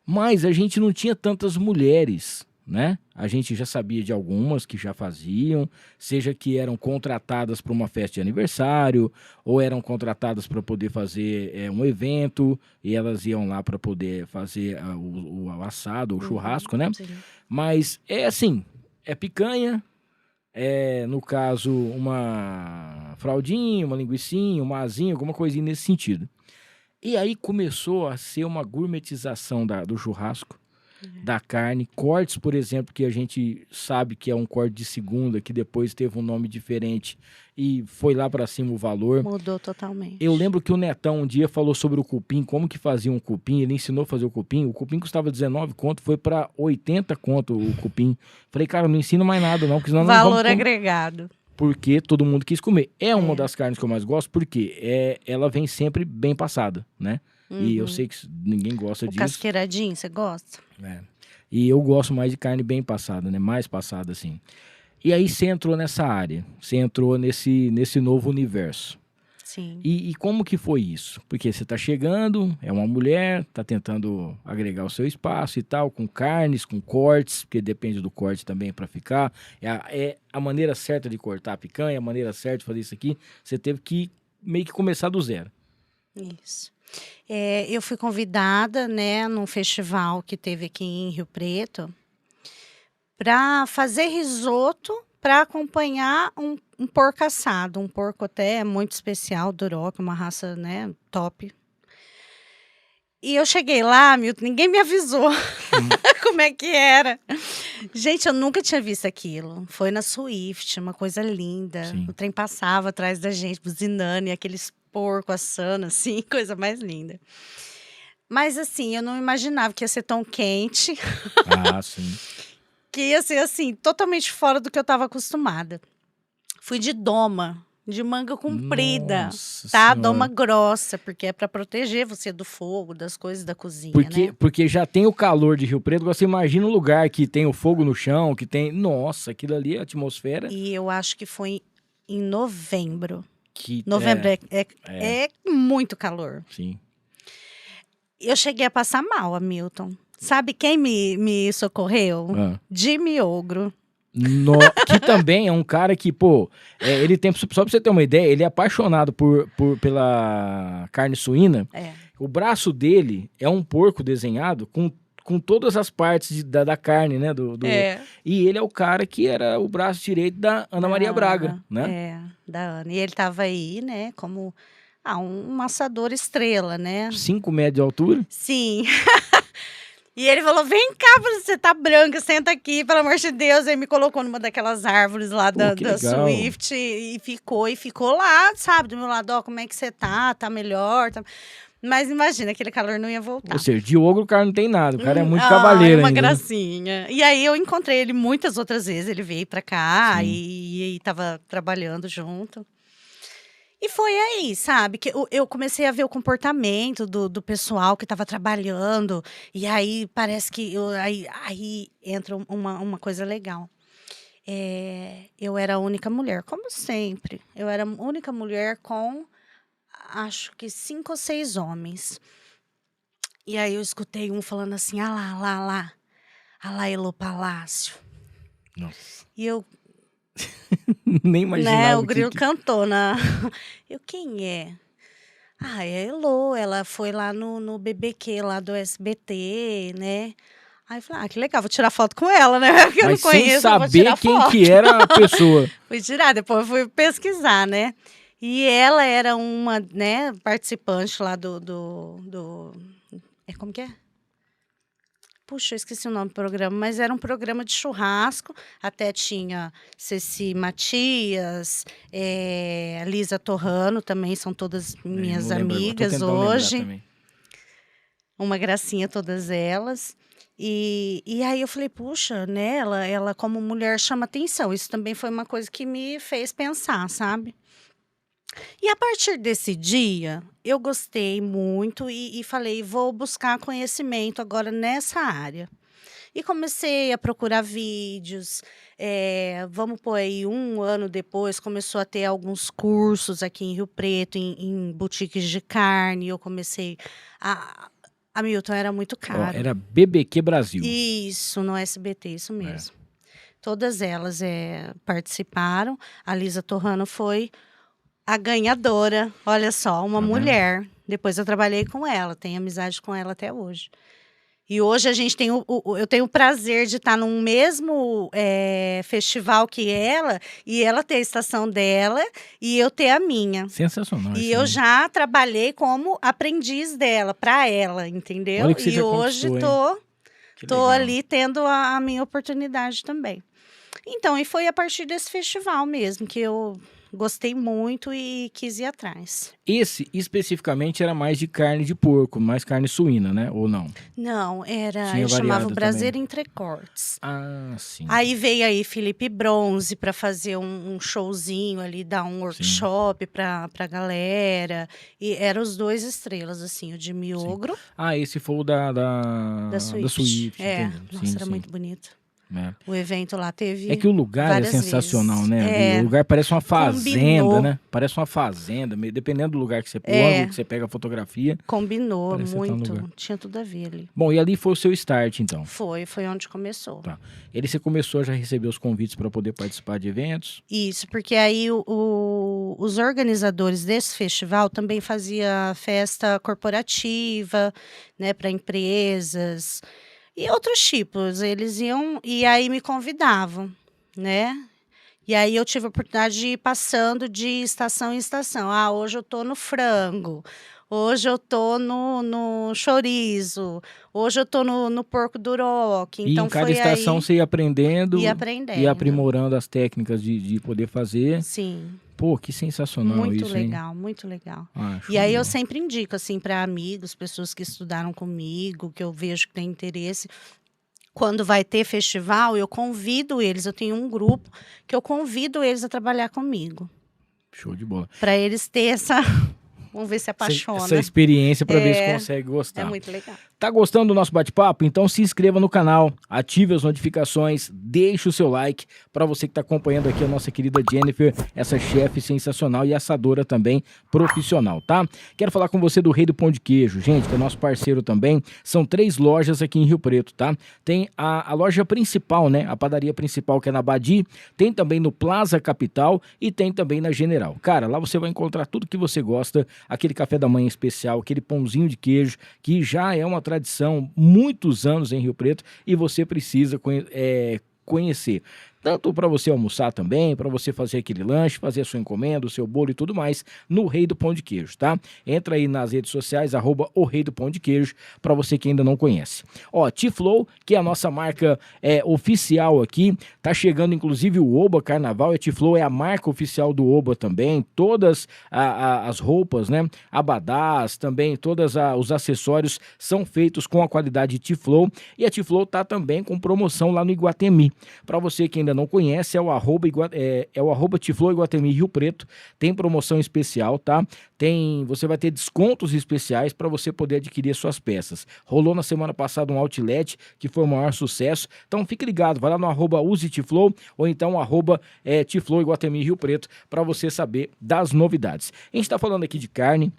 Mas a gente não tinha tantas mulheres, né? A gente já sabia de algumas que já faziam, seja que eram contratadas para uma festa de aniversário, ou eram contratadas para poder fazer um evento, e elas iam lá para poder fazer o assado, o churrasco, né? Sim. Mas é assim, é picanha, no caso, uma fraldinha, uma linguicinha, uma asinha, alguma coisinha nesse sentido. E aí começou a ser uma gourmetização do churrasco, da carne. Cortes, por exemplo, que a gente sabe que é um corte de segunda, que depois teve um nome diferente e foi lá para cima o valor. Mudou totalmente. Eu lembro que o Netão um dia falou sobre o cupim, como que fazia um cupim, ele ensinou a fazer o cupim custava 19 conto, foi para 80 conto o cupim. Falei, cara, não ensina mais nada não, porque senão não Valor vamos agregado. porque todo mundo quis comer. É uma das carnes que eu mais gosto, porque ela vem sempre bem passada, né? E eu sei que ninguém gosta O disso. casqueiradinho, você gosta? E eu gosto mais de carne bem passada, né? Mais passada, assim. E aí você entrou nessa área, você entrou nesse novo universo. Sim. E como que foi isso? Porque você tá chegando, é uma mulher, tá tentando agregar o seu espaço e tal, com carnes, com cortes, porque depende do corte também para ficar. É a maneira certa de cortar a picanha, a maneira certa de fazer isso aqui. Você teve que meio que começar do zero. Isso. Eu fui convidada, né, num festival que teve aqui em Rio Preto, para fazer risoto para acompanhar um porco assado, um porco até muito especial, Duroc, uma raça, né, top. E eu cheguei lá, Milton, ninguém me avisou como é que era. Gente, eu nunca tinha visto aquilo. Foi na Swift, uma coisa linda. Sim. O trem passava atrás da gente, buzinando, e aqueles porcos assando, assim, coisa mais linda. Mas, assim, eu não imaginava que ia ser tão quente, Ah, sim. que ia ser, assim, totalmente fora do que eu estava acostumada. Fui de doma, de manga comprida, Nossa tá? Senhora. Doma grossa, porque é para proteger você do fogo, das coisas da cozinha, né? Porque já tem o calor de Rio Preto, você imagina um lugar que tem o fogo no chão, que tem... Nossa, aquilo ali, a atmosfera... E eu acho que foi em novembro. Que, Novembro é muito calor. Sim. Eu cheguei a passar mal, Hamilton. Sabe quem me socorreu? Ah. Jimmy Ogro. Que também é um cara que, pô, ele tem, só pra você ter uma ideia, ele é apaixonado pela carne suína. É. O braço dele é um porco desenhado com todas as partes da carne, né? E ele é o cara que era o braço direito da Ana Maria Braga, né? É, da Ana. E ele tava aí, né, como um assador estrela, né? 5 metros de altura. Sim. E ele falou, vem cá, você tá branca, senta aqui, pelo amor de Deus. Aí me colocou numa daquelas árvores lá da que legal. Swift e ficou lá, sabe, do meu lado, ó, como é que você tá? Tá melhor? Tá... Mas imagina, aquele calor não ia voltar. Ou seja, de ogro o cara não tem nada, o cara é muito cavaleiro uma ainda. Né? gracinha. E aí eu encontrei ele muitas outras vezes, ele veio pra cá e tava trabalhando junto. E foi aí, sabe, que eu comecei a ver o comportamento do pessoal que estava trabalhando. E aí parece que aí entra uma coisa legal. Eu era a única mulher, como sempre. Eu era a única mulher com, acho que 5 ou 6 homens. E aí eu escutei um falando assim, lá, Elô Palácio. Nossa. E eu... Nem imaginava. Né, o grilo cantou na... Eu, quem é? Ah, é a Elô, ela foi lá no BBQ, lá do SBT, né? Aí eu falei, que legal, vou tirar foto com ela, né? Porque eu não conheço, sem eu vou tirar saber quem foto. que era a pessoa. Fui tirar, depois eu fui pesquisar, né? E ela era uma, né, participante lá como que é? Puxa, eu esqueci o nome do programa, mas era um programa de churrasco. Até tinha Ceci Matias, Lisa Torrano também, são todas minhas amigas hoje. Uma gracinha todas elas. E aí eu falei, puxa, né, ela como mulher chama atenção. Isso também foi uma coisa que me fez pensar, sabe? E a partir desse dia, eu gostei muito e falei, vou buscar conhecimento agora nessa área. E comecei a procurar vídeos, vamos pôr aí 1 ano depois, começou a ter alguns cursos aqui em Rio Preto, em boutiques de carne, eu comecei a Milton era muito caro. Era BBQ Brasil. Isso, no SBT, isso mesmo. Todas elas participaram, a Lisa Torrano foi... a ganhadora, olha só, uma mulher. Depois eu trabalhei com ela, tenho amizade com ela até hoje. E hoje a gente tem eu tenho o prazer de estar num mesmo festival que ela, e ela ter a estação dela e eu ter a minha. Sensacional. E eu já trabalhei como aprendiz dela, para ela, entendeu? Olha que você E já hoje tô ali tendo a minha oportunidade também. Então, e foi a partir desse festival mesmo que eu gostei muito e quis ir atrás. Esse, especificamente, era mais de carne de porco, mais carne suína, né? Ou não? Não, Tinha eu chamava variado Prazer também. Entrecortes. Ah, sim. Aí veio aí Felipe Bronze para fazer um showzinho ali, dar um workshop pra galera. E eram os 2 estrelas, assim, o Jimmy Ogro. Ah, esse foi o da Swift. Entendi. Nossa, era muito bonito. O evento lá teve. É que o lugar é sensacional, né? O lugar parece uma fazenda, né? Parece uma fazenda, dependendo do lugar que você o ângulo que você pega a fotografia. Combinou parece muito, tinha tudo a ver ali. Bom, e ali foi o seu start, então? Foi onde começou. Tá. Você começou a já receber os convites para poder participar de eventos? Isso, porque aí os organizadores desse festival também faziam festa corporativa, né, para empresas. E outros tipos, eles iam e aí me convidavam, né? E aí eu tive a oportunidade de ir passando de estação em estação. Hoje eu tô no frango, hoje eu tô no chorizo, hoje eu tô no porco duroc. E Então em cada foi estação aí você ia aprendendo e aprendendo. e aprimorando as técnicas de poder fazer. Sim. Pô, que sensacional Muito isso, hein? legal, muito legal. Show E aí de eu bola. sempre indico, assim, para amigos, pessoas que estudaram comigo, que eu vejo que tem interesse. Quando vai ter festival, eu convido eles. Eu tenho um grupo que eu convido eles a trabalhar comigo. Show de bola. Para eles ter essa... Vamos ver se apaixona. Essa experiência para ver se consegue gostar. É muito legal. Tá gostando do nosso bate-papo? Então se inscreva no canal, ative as notificações, deixe o seu like para você que está acompanhando aqui a nossa querida Jennifer, essa chefe sensacional e assadora também profissional, tá? Quero falar com você do Rei do Pão de Queijo, gente, que é nosso parceiro também. São 3 lojas aqui em Rio Preto, tá? Tem a loja principal, né? A padaria principal que é na Badi, tem também no Plaza Capital e tem também na General. Cara, lá você vai encontrar tudo que você gosta, aquele café da manhã especial, aquele pãozinho de queijo, que já é uma tradição, muitos anos em Rio Preto, e você precisa conhecer. Tanto para você almoçar também, para você fazer aquele lanche, fazer a sua encomenda, o seu bolo e tudo mais, no Rei do Pão de Queijo, tá? Entra aí nas redes sociais, @o Rei do Pão de Queijo, para você que ainda não conhece. Ó, T-Flow, que é a nossa marca oficial aqui, tá chegando inclusive o Oba Carnaval, e a T-Flow é a marca oficial do Oba também, todas as roupas, né, abadás, também todos os acessórios são feitos com a qualidade T-Flow, e a T-Flow tá também com promoção lá no Iguatemi. Para você que ainda não conhece, é o arroba T-Flow Iguatemi Rio Preto, tem promoção especial, tá? Você vai ter descontos especiais para você poder adquirir as suas peças. Rolou na semana passada um outlet que foi o maior sucesso, então fique ligado, vai lá no @useTflow ou então T-Flow Iguatemi Rio Preto para você saber das novidades. A gente está falando aqui de carne,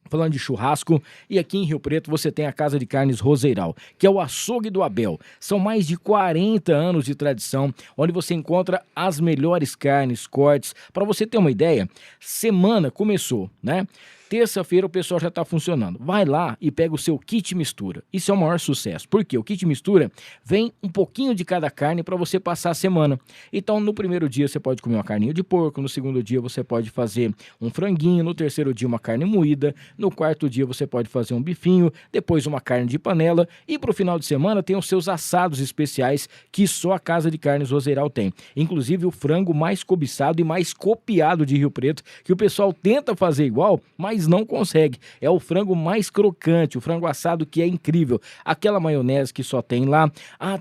falando de churrasco, e aqui em Rio Preto você tem a Casa de Carnes Roseiral, que é o açougue do Abel. São mais de 40 anos de tradição, onde você encontra as melhores carnes, cortes. Para você ter uma ideia, semana começou, né? Terça-feira o pessoal já está funcionando. Vai lá e pega o seu kit mistura. Isso é o maior sucesso. Por quê? O kit mistura vem um pouquinho de cada carne para você passar a semana. Então, no primeiro dia você pode comer uma carninha de porco, no segundo dia você pode fazer um franguinho, no terceiro dia uma carne moída, no quarto dia você pode fazer um bifinho, depois uma carne de panela, e para o final de semana tem os seus assados especiais que só a Casa de Carnes Roseiral tem. Inclusive o frango mais cobiçado e mais copiado de Rio Preto, que o pessoal tenta fazer igual, mas não consegue. É o frango mais crocante, o frango assado que é incrível. Aquela maionese que só tem lá.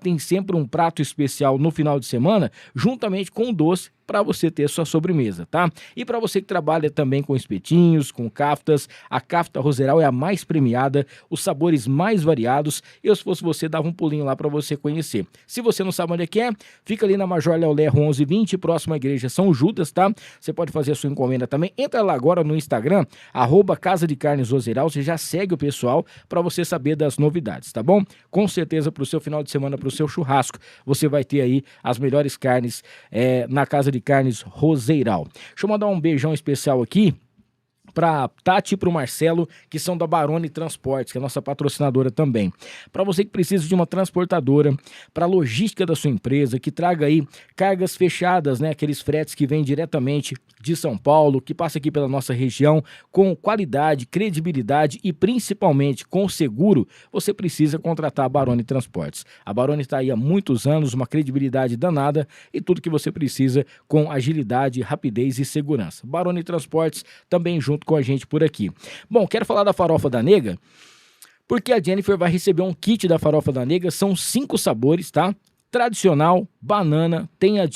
Tem sempre um prato especial no final de semana, juntamente com o doce, para você ter sua sobremesa, tá? E para você que trabalha também com espetinhos, com kaftas, a Kafta Roseiral é a mais premiada, os sabores mais variados. Eu, se fosse você, dava um pulinho lá para você conhecer. Se você não sabe onde é que é, fica ali na Major Léo Lerro 1120, próximo à Igreja São Judas, tá? Você pode fazer a sua encomenda também. Entra lá agora no Instagram, @Casa de Carnes Roseiral, você já segue o pessoal para você saber das novidades, tá bom? Com certeza para o seu final de semana, para o seu churrasco, você vai ter aí as melhores carnes na Casa de Carnes Roseiral. Deixa eu mandar um beijão especial aqui para Tati e para o Marcelo, que são da Barone Transportes, que é a nossa patrocinadora também. Para você que precisa de uma transportadora, para logística da sua empresa, que traga aí cargas fechadas, né? Aqueles fretes que vêm diretamente de São Paulo, que passa aqui pela nossa região, com qualidade, credibilidade e principalmente com seguro, você precisa contratar a Barone Transportes. A Barone está aí há muitos anos, uma credibilidade danada e tudo que você precisa com agilidade, rapidez e segurança. Barone Transportes também junto com a gente por aqui. Bom, quero falar da farofa da nega, porque a Jennifer vai receber um kit da farofa da nega, são 5 sabores, tá? Tradicional, banana, tem a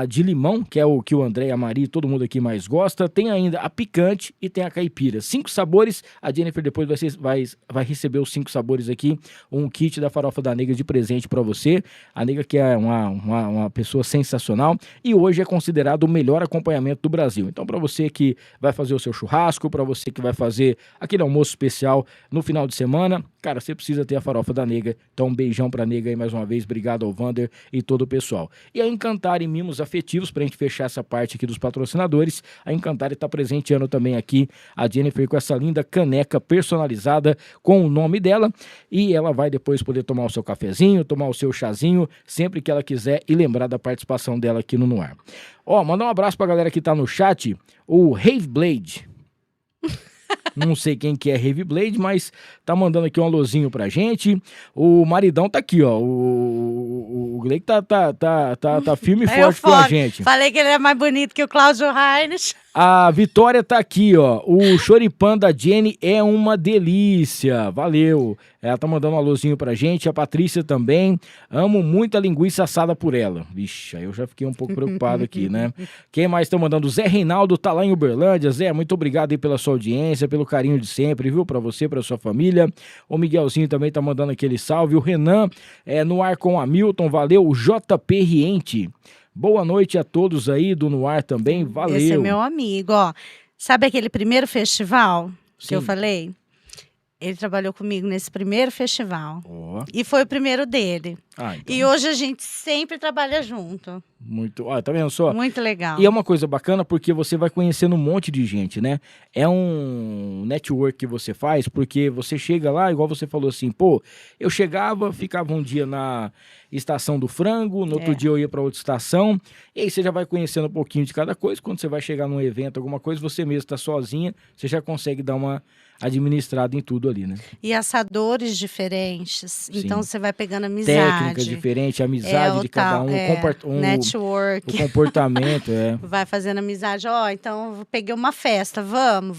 de limão, que é o que o André e a Maria, todo mundo aqui mais gosta. Tem ainda a picante e tem a caipira. 5 sabores. A Jennifer depois vai receber os 5 sabores aqui. Um kit da farofa da nega de presente para você. A nega que é uma pessoa sensacional. E hoje é considerado o melhor acompanhamento do Brasil. Então para você que vai fazer o seu churrasco, para você que vai fazer aquele almoço especial no final de semana, cara, você precisa ter a farofa da nega. Então um beijão pra nega aí mais uma vez. Obrigado ao Vander e todo o pessoal. E a Encantar em Mimos afetivos, para a gente fechar essa parte aqui dos patrocinadores, a Encantare está presenteando também aqui a Jennifer com essa linda caneca personalizada com o nome dela, e ela vai depois poder tomar o seu cafezinho, tomar o seu chazinho, sempre que ela quiser, e lembrar da participação dela aqui no Ar. Ó, mandar um abraço pra galera que tá no chat, o Rave Blade. Não sei quem que é Heavy Blade, mas tá mandando aqui um alôzinho pra gente. O maridão tá aqui, ó. O Gleick tá firme e forte com a gente. Falei que ele é mais bonito que o Cláudio Heinrich. A Vitória tá aqui, ó. O choripan da Jenny é uma delícia. Valeu. Ela tá mandando um alôzinho pra gente. A Patrícia também. Amo muito a linguiça assada por ela. Vixe, aí eu já fiquei um pouco preocupado aqui, né? Quem mais tá mandando? O Zé Reinaldo tá lá em Uberlândia. Zé, muito obrigado aí pela sua audiência, pelo carinho de sempre, viu? Pra você, pra sua família. O Miguelzinho também tá mandando aquele salve. O Renan no ar com o Hamilton. Valeu. O JP Riente. Boa noite a todos aí do No Ar também, valeu. Esse é meu amigo, ó. Sabe aquele primeiro festival que eu falei? Ele trabalhou comigo nesse primeiro festival. Oh. E foi o primeiro dele. Então. E hoje a gente sempre trabalha junto. Muito, tá vendo só? Muito legal. E é uma coisa bacana porque você vai conhecendo um monte de gente, né? É um network que você faz, porque você chega lá, igual você falou assim, pô, eu chegava, ficava um dia na estação do frango, no outro dia eu ia para outra estação, e aí você já vai conhecendo um pouquinho de cada coisa. Quando você vai chegar num evento, alguma coisa, você mesmo tá sozinha, você já consegue dar uma administrada em tudo ali, né? E assadores diferentes. Sim. Então você vai pegando amizade. Técnicas diferentes, amizade de cada um, network. O comportamento, Vai fazendo amizade. Ó, então eu peguei uma festa, vamos.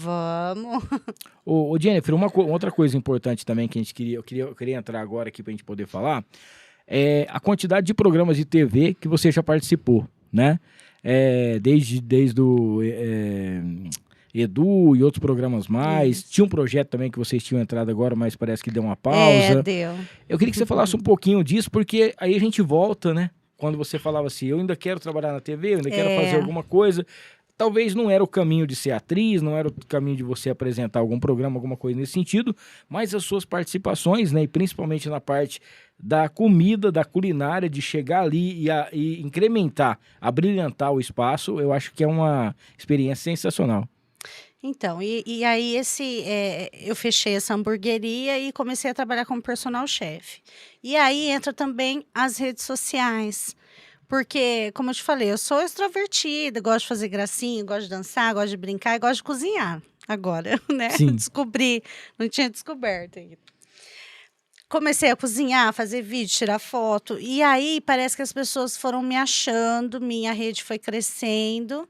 Ô Jennifer, outra coisa importante também que eu queria entrar agora aqui pra gente poder falar, é a quantidade de programas de TV que você já participou, né? Desde o Edu e outros programas mais. Tinha um projeto também que vocês tinham entrado agora, mas parece que deu uma pausa. Deu. Eu queria que você falasse um pouquinho disso, porque aí a gente volta, né? Quando você falava assim, eu ainda quero trabalhar na TV, eu ainda quero fazer alguma coisa. Talvez não era o caminho de ser atriz, não era o caminho de você apresentar algum programa, alguma coisa nesse sentido, mas as suas participações, né? E principalmente na parte da comida, da culinária, de chegar ali e incrementar, abrilhantar o espaço, eu acho que é uma experiência sensacional. Então, e aí eu fechei essa hamburgueria e comecei a trabalhar como personal chef. E aí entra também as redes sociais. Porque, como eu te falei, eu sou extrovertida, gosto de fazer gracinha, gosto de dançar, gosto de brincar e gosto de cozinhar. Agora, né? Sim. Descobri, não tinha descoberto ainda. Comecei a cozinhar, fazer vídeo, tirar foto. E aí parece que as pessoas foram me achando, minha rede foi crescendo,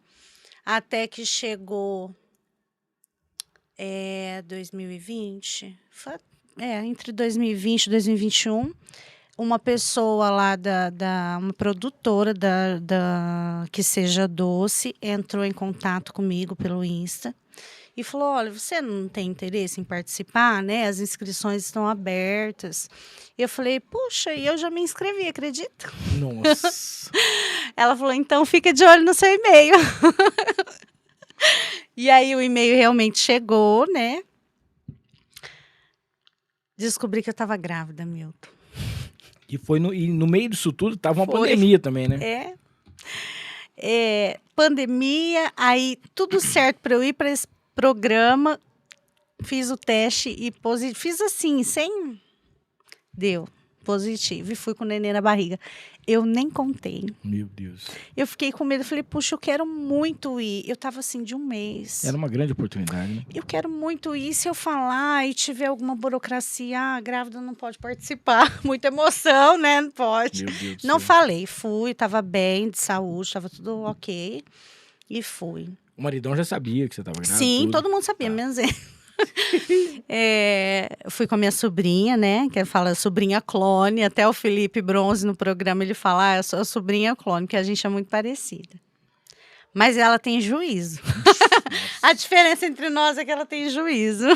até que chegou 2020, entre 2020 e 2021, uma pessoa lá uma produtora da Que Seja Doce entrou em contato comigo pelo Insta e falou, olha, você não tem interesse em participar, né? As inscrições estão abertas. E eu falei, puxa, e eu já me inscrevi, acredita? Nossa! Ela falou, então fica de olho no seu e-mail. E aí o e-mail realmente chegou, né? Descobri que eu estava grávida, Milton. E no meio disso tudo tava uma pandemia também, né? Pandemia, aí tudo certo para eu ir para esse programa, fiz o teste e positivo. Fiz assim, deu positivo e fui com o neném na barriga. Eu nem contei. Meu Deus. Eu fiquei com medo, falei, puxa, eu quero muito ir. Eu tava assim de um mês. Era uma grande oportunidade, né? Eu quero muito ir. Se eu falar e tiver alguma burocracia, a grávida não pode participar. Muita emoção, né? Não pode. Meu Deus do não céu. falei, fui, tava bem, de saúde, tava tudo ok. E fui. O maridão já sabia que você estava grávida? Sim, tudo. todo mundo sabia, menos ele. Fui com a minha sobrinha, né? Que fala sobrinha clone. Até o Felipe Bronze no programa ele fala, eu sou a sobrinha clone, que a gente é muito parecida. Mas ela tem juízo. A diferença entre nós é que ela tem juízo.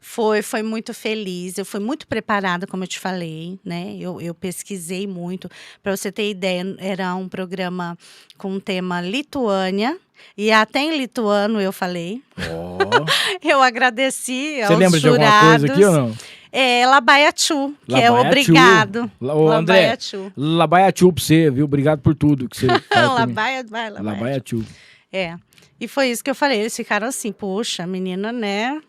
Foi muito feliz. Eu fui muito preparada, como eu te falei, né? Eu pesquisei muito. Para você ter ideia, era um programa com o tema Lituânia. E até em lituano eu falei. Oh. Eu agradeci aos Você lembra jurados. de alguma coisa aqui ou não? É Labaiachu, que é Labaiachu. obrigado. Ô, André, Labaiachu. Labaiachu pra você, viu? Obrigado por tudo que você faz pra mim. Labaiachu. Labaiachu. É. E foi isso que eu falei. Eles ficaram assim, poxa, menina, né?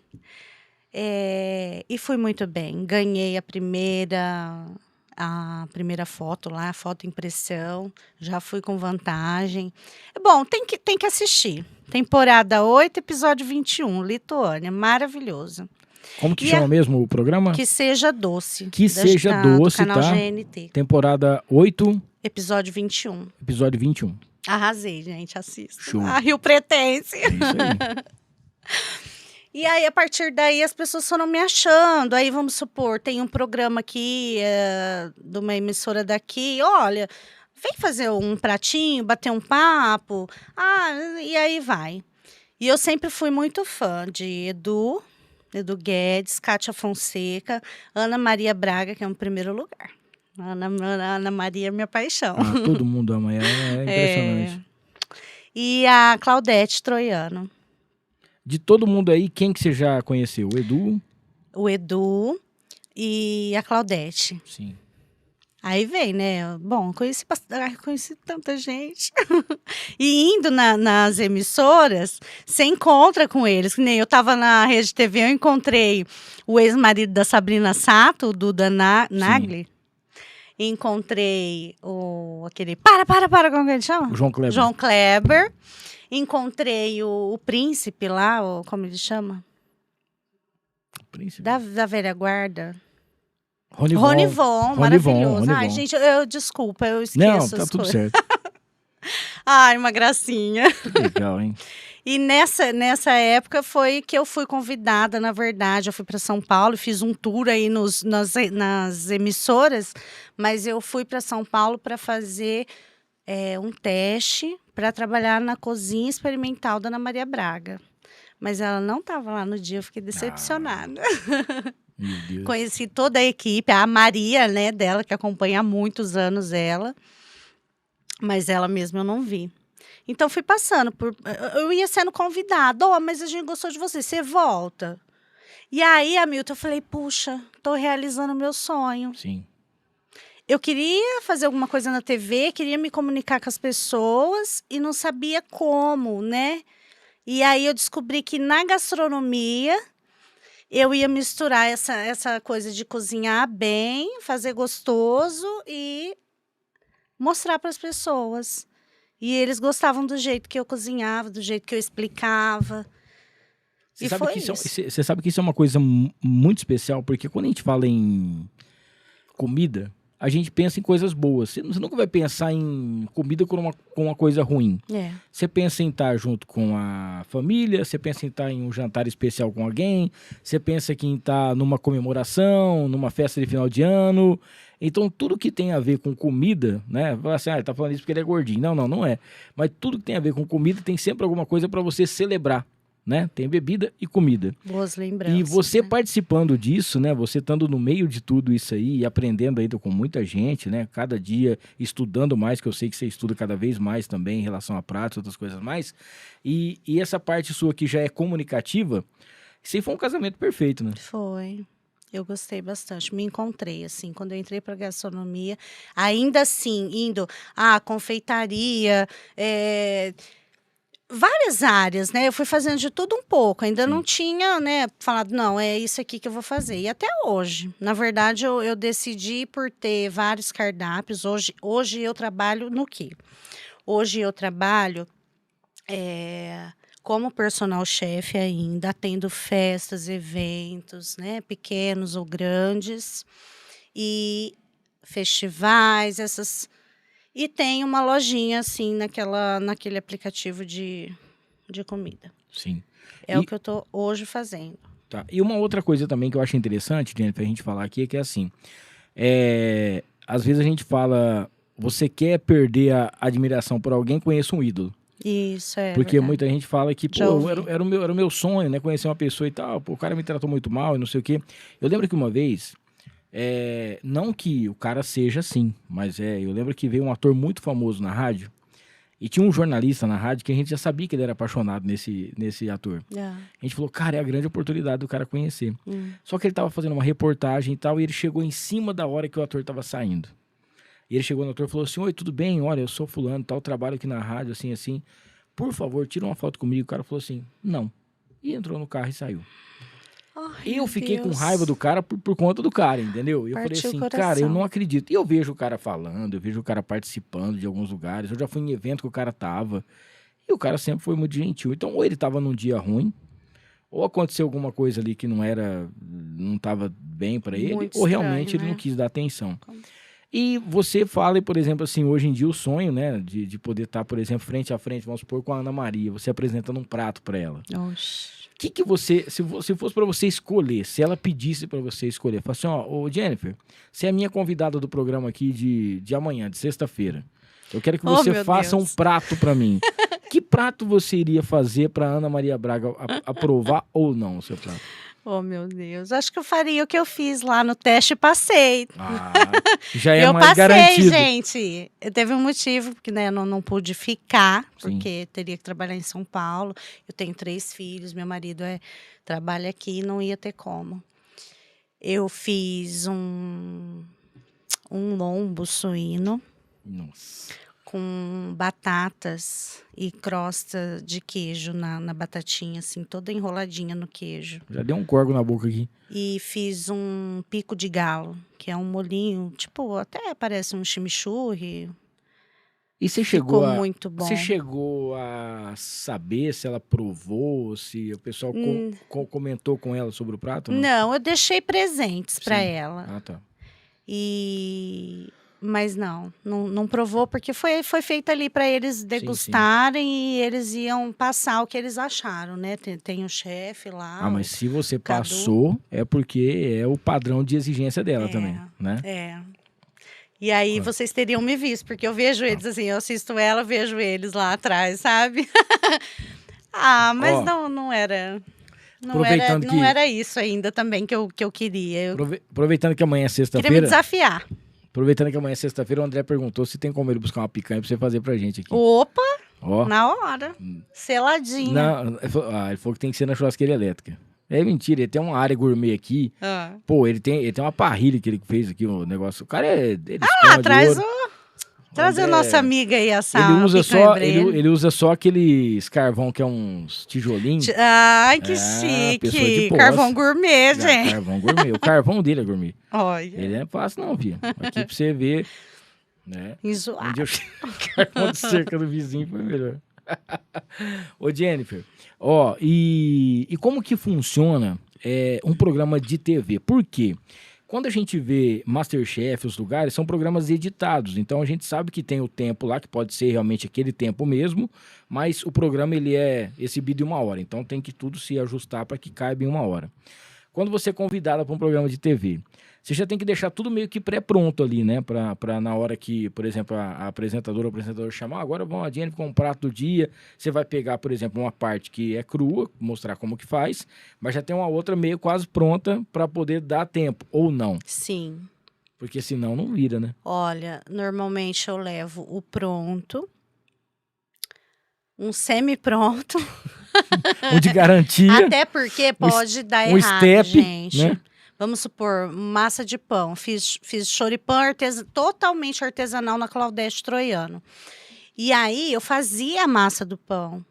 E fui muito bem. Ganhei a primeira foto lá, a foto impressão. Já fui com vantagem. Bom, tem que assistir. Temporada 8, episódio 21, Lituânia. Maravilhoso. Como que chama mesmo o programa? Que Seja Doce. Que Seja Doce, do canal tá? GNT. Temporada 8, Episódio 21. episódio 21. Arrasei, gente, assista. Show. Rio Pretense. É isso aí. E aí, a partir daí, as pessoas foram me achando. Aí, vamos supor, tem um programa aqui, de uma emissora daqui. Olha, vem fazer um pratinho, bater um papo. E aí vai. E eu sempre fui muito fã de Edu Guedes, Kátia Fonseca, Ana Maria Braga, que é o primeiro lugar. Ana Maria é minha paixão. Todo mundo ama ela, é impressionante. E a Claudete Troiano. De todo mundo aí, quem que você já conheceu? O Edu? O Edu e a Claudete. Sim. Aí vem, né? Bom, conheci tanta gente. E indo nas emissoras, você encontra com eles. Que nem eu tava na Rede TV, eu encontrei o ex-marido da Sabrina Sato, o Duda Nagli. Encontrei aquele... Para, como que ele chama? O João Kleber. João Kleber. Encontrei o príncipe lá, como ele chama? O príncipe. Da velha guarda. Ronivon, maravilhoso. Ai, gente, desculpa, eu esqueço Não, as tá tudo coisas. certo. Ai, uma gracinha. Legal, hein? E nessa época foi que eu fui convidada, na verdade, eu fui para São Paulo, fiz um tour aí nas emissoras, mas eu fui para São Paulo para fazer um teste para trabalhar na cozinha experimental da Ana Maria Braga. Mas ela não estava lá no dia, eu fiquei decepcionada. Meu Deus. Conheci toda a equipe, a Maria, né, dela, que acompanha há muitos anos ela, mas ela mesma eu não vi. Então, fui passando eu ia sendo convidada. Mas a gente gostou de você volta. E aí, Hamilton, eu falei, puxa, estou realizando o meu sonho. Sim. Eu queria fazer alguma coisa na TV, queria me comunicar com as pessoas e não sabia como, né? E aí, eu descobri que na gastronomia, eu ia misturar essa coisa de cozinhar bem, fazer gostoso e mostrar para as pessoas. E eles gostavam do jeito que eu cozinhava, do jeito que eu explicava. Você sabe que isso é uma coisa muito especial, porque quando a gente fala em comida, a gente pensa em coisas boas. Você nunca vai pensar em comida com uma coisa ruim. Você pensa em estar junto com a família, você pensa em estar em um jantar especial com alguém, você pensa em estar numa comemoração, numa festa de final de ano. Então, tudo que tem a ver com comida, né? Fala assim, ele tá falando isso porque ele é gordinho. Não é. Mas tudo que tem a ver com comida tem sempre alguma coisa para você celebrar, né? Tem bebida e comida. Boas lembranças. E você né? Participando disso, né? Você estando no meio de tudo isso aí e aprendendo ainda com muita gente, né? Cada dia estudando mais, que eu sei que você estuda cada vez mais também em relação a pratos, outras coisas mais. E essa parte sua que já é comunicativa, isso aí foi um casamento perfeito, né? Foi. Eu gostei bastante, me encontrei, assim, quando eu entrei para gastronomia, ainda assim, indo confeitaria, várias áreas, né? Eu fui fazendo de tudo um pouco, ainda não tinha, né, falado, não, é isso aqui que eu vou fazer. E até hoje, na verdade, eu decidi por ter vários cardápios. Hoje eu trabalho no quê? Hoje eu trabalho como personal chef ainda, atendo festas, eventos, né, pequenos ou grandes, e festivais, e tem uma lojinha, assim, naquele aplicativo de comida. Sim. O que eu estou hoje fazendo. Tá. E uma outra coisa também que eu acho interessante, Jennifer, a gente falar aqui, é que assim, às vezes a gente fala, você quer perder a admiração por alguém, conheça um ídolo. Isso, Porque verdade. muita gente fala que, pô, era o meu sonho, né? Conhecer uma pessoa e tal, pô, o cara me tratou muito mal e não sei o quê. Eu lembro que uma vez, não que o cara seja assim, mas eu lembro que veio um ator muito famoso na rádio E tinha um jornalista na rádio que a gente já sabia que ele era apaixonado nesse ator. A gente falou, cara, é a grande oportunidade do cara conhecer. Só que ele tava fazendo uma reportagem e tal, e ele chegou em cima da hora que o ator tava saindo. E ele chegou no ator e falou assim, oi, tudo bem? Olha, eu sou fulano, tal, trabalho aqui na rádio, assim, assim. Por favor, tira uma foto comigo. O cara falou assim, não. E entrou no carro e saiu. E eu fiquei com raiva do cara por conta do cara, entendeu? E eu falei assim, cara, eu não acredito. E eu vejo o cara falando, eu vejo o cara participando de alguns lugares. Eu já fui em evento que o cara tava. E o cara sempre foi muito gentil. Então, ou ele tava num dia ruim, ou aconteceu alguma coisa ali que não tava bem pra ele, Muito ou estranho, realmente ele né? não quis dar atenção. E você fala, por exemplo, assim, hoje em dia o sonho, né, de poder estar, por exemplo, frente a frente, vamos supor, com a Ana Maria, você apresentando um prato pra ela. Oxi. O que você, se fosse pra você escolher, se ela pedisse pra você escolher, fala assim, ó, ô Jennifer, você é a minha convidada do programa aqui de amanhã, de sexta-feira. Eu quero que você meu faça Deus. um prato pra mim. Que prato você iria fazer pra Ana Maria Braga aprovar ou não o seu prato? Oh, meu Deus. Acho que eu faria o que eu fiz lá no teste e passei. Já é eu mais passei, garantido. gente. Teve um motivo, porque né, eu não pude ficar, Sim. porque teria que trabalhar em São Paulo. Eu tenho 3 filhos, meu marido trabalha aqui, não ia ter como. Eu fiz um lombo suíno Nossa. com batatas e crosta de queijo na batatinha, assim, toda enroladinha no queijo. Já deu um corgo na boca aqui. E fiz um pico de galo, que é um molinho, tipo, até parece um chimichurri. E você Ficou muito bom. Você chegou a saber se ela provou, se o pessoal comentou com ela sobre o prato? Ou não? Não, eu deixei presentes para Sim. ela. Ah, tá. Mas não provou, porque foi feito ali para eles degustarem e eles iam passar o que eles acharam, né? Tem o chefe lá. Ah, mas se você Cadu. passou, é porque é o padrão de exigência dela também, né? É. E aí vocês teriam me visto, porque eu vejo eles assim, eu assisto ela, eu vejo eles lá atrás, sabe? Mas não era. Não era isso ainda também que eu queria. Eu Aproveitando que amanhã é queria me sexta-feira. desafiar. Aproveitando que amanhã é sexta-feira, o André perguntou se tem como ele buscar uma picanha pra você fazer pra gente aqui. Opa! Ó. Na hora. Seladinha. Não, ele falou que tem que ser na churrasqueira elétrica. É mentira, ele tem uma área gourmet aqui. Pô, ele tem uma parrilha que ele fez aqui, o negócio. O cara traz a nossa amiga aí, essa ele usa só aqueles carvão que é uns tijolinhos. Ai, que pessoa de chique. posse. Carvão gourmet, gente. Carvão gourmet. O carvão dele é gourmet. Olha. Ele não é fácil não, Via. Aqui pra você ver, né? Enjoado. Onde o carvão de cerca do vizinho foi melhor. Ô, Jennifer, e como que funciona um programa de TV? Por quê? Quando a gente vê Masterchef, os lugares, são programas editados. Então, a gente sabe que tem o tempo lá, que pode ser realmente aquele tempo mesmo, mas o programa ele é exibido em 1 hora. Então, tem que tudo se ajustar para que caiba em 1 hora. Quando você é convidada para um programa de TV, você já tem que deixar tudo meio que pré-pronto ali, né? Pra na hora que, por exemplo, a apresentadora ou o apresentador chamar, agora vamos a Jennifer com um prato do dia. Você vai pegar, por exemplo, uma parte que é crua, mostrar como que faz, mas já tem uma outra meio quase pronta para poder dar tempo, ou não. Sim. Porque senão não vira, né? Olha, normalmente eu levo o pronto, um semi-pronto. Um de garantia. Até porque pode dar um errado, step, gente. né? Vamos supor, massa de pão. Fiz choripã totalmente artesanal na Claudete Troiano. E aí, eu fazia a massa do pão.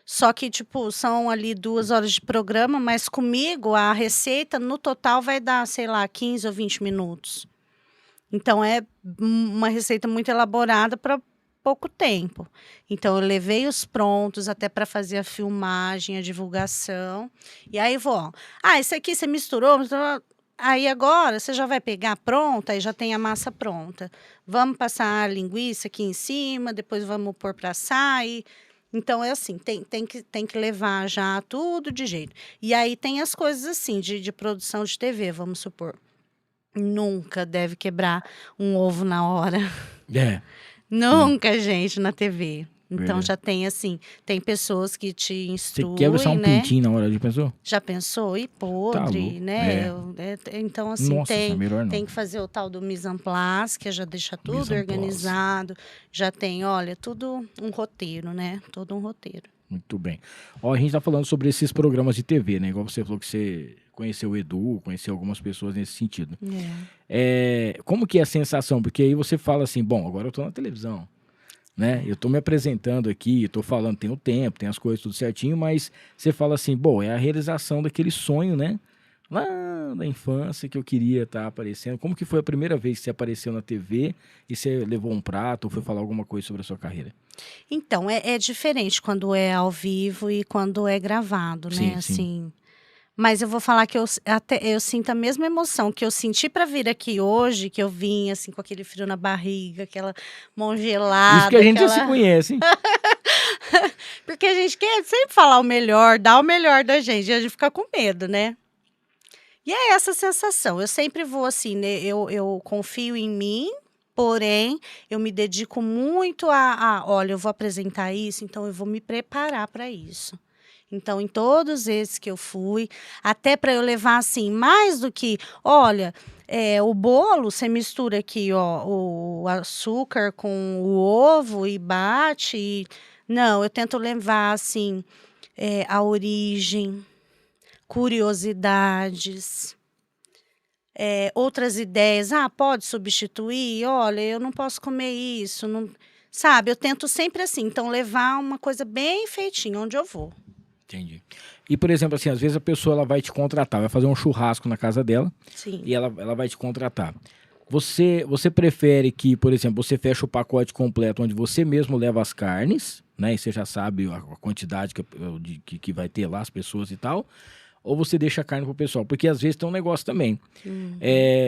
Só que, tipo, são ali 2 horas de programa, mas comigo a receita, no total, vai dar, sei lá, 15 ou 20 minutos. Então, é uma receita muito elaborada para pouco tempo. Então, eu levei os prontos até para fazer a filmagem, a divulgação. E aí, vou, isso aqui você misturou. Aí, agora, você já vai pegar pronta, aí já tem a massa pronta. Vamos passar a linguiça aqui em cima, depois vamos pôr para assar. Então, é assim, tem que levar já tudo de jeito. E aí, tem as coisas assim, de produção de TV, vamos supor. Nunca deve quebrar um ovo na hora. É. Nunca, gente, na TV. Então Verdade. já tem assim, tem pessoas que te Você instruem, quer só um né? pintinho na hora de pensou? Já pensou? E podre, louco. né? É. Então, assim, Nossa, isso é melhor não. tem que fazer o tal do mise en place, que já deixa tudo Mise en place. organizado. Já tem, olha, tudo um roteiro, né? Todo um roteiro. Muito bem. Ó, a gente tá falando sobre esses programas de TV, né? Igual você falou que você conheceu o Edu, conheceu algumas pessoas nesse sentido. Como que é a sensação? Porque aí você fala assim, bom, agora eu tô na televisão, né? Eu tô me apresentando aqui, tô falando, tem o tempo, tem as coisas tudo certinho, mas você fala assim, bom, é a realização daquele sonho, né? Lá da infância que eu queria estar aparecendo. Como que foi a primeira vez que você apareceu na TV e você levou um prato ou foi falar alguma coisa sobre a sua carreira? Então, é diferente quando é ao vivo e quando é gravado, né? Sim, sim. Assim. Mas eu vou falar que eu sinto a mesma emoção que eu senti para vir aqui hoje, que eu vim assim com aquele frio na barriga, aquela mão gelada. Isso que a gente já se conhece, hein? Porque a gente quer sempre falar o melhor, dar o melhor da gente, e a gente fica com medo, né? E é essa sensação. Eu sempre vou assim, né? Eu confio em mim, porém, eu me dedico muito olha, eu vou apresentar isso, então eu vou me preparar para isso. Então, em todos esses que eu fui, até para eu levar assim, mais do que, olha, o bolo, você mistura aqui, ó, o açúcar com o ovo e bate. Não, eu tento levar assim, a origem, curiosidades, outras ideias. Pode substituir? Olha, eu não posso comer isso, não, sabe? Eu tento sempre assim, então levar uma coisa bem feitinha onde eu vou. Entendi. E, por exemplo, assim, às vezes a pessoa ela vai te contratar, vai fazer um churrasco na casa dela. Sim. E ela vai te contratar. Você prefere que, por exemplo, você feche o pacote completo onde você mesmo leva as carnes, né? E você já sabe a quantidade que vai ter lá, as pessoas e tal. Ou você deixa a carne pro pessoal? Porque às vezes tem um negócio também.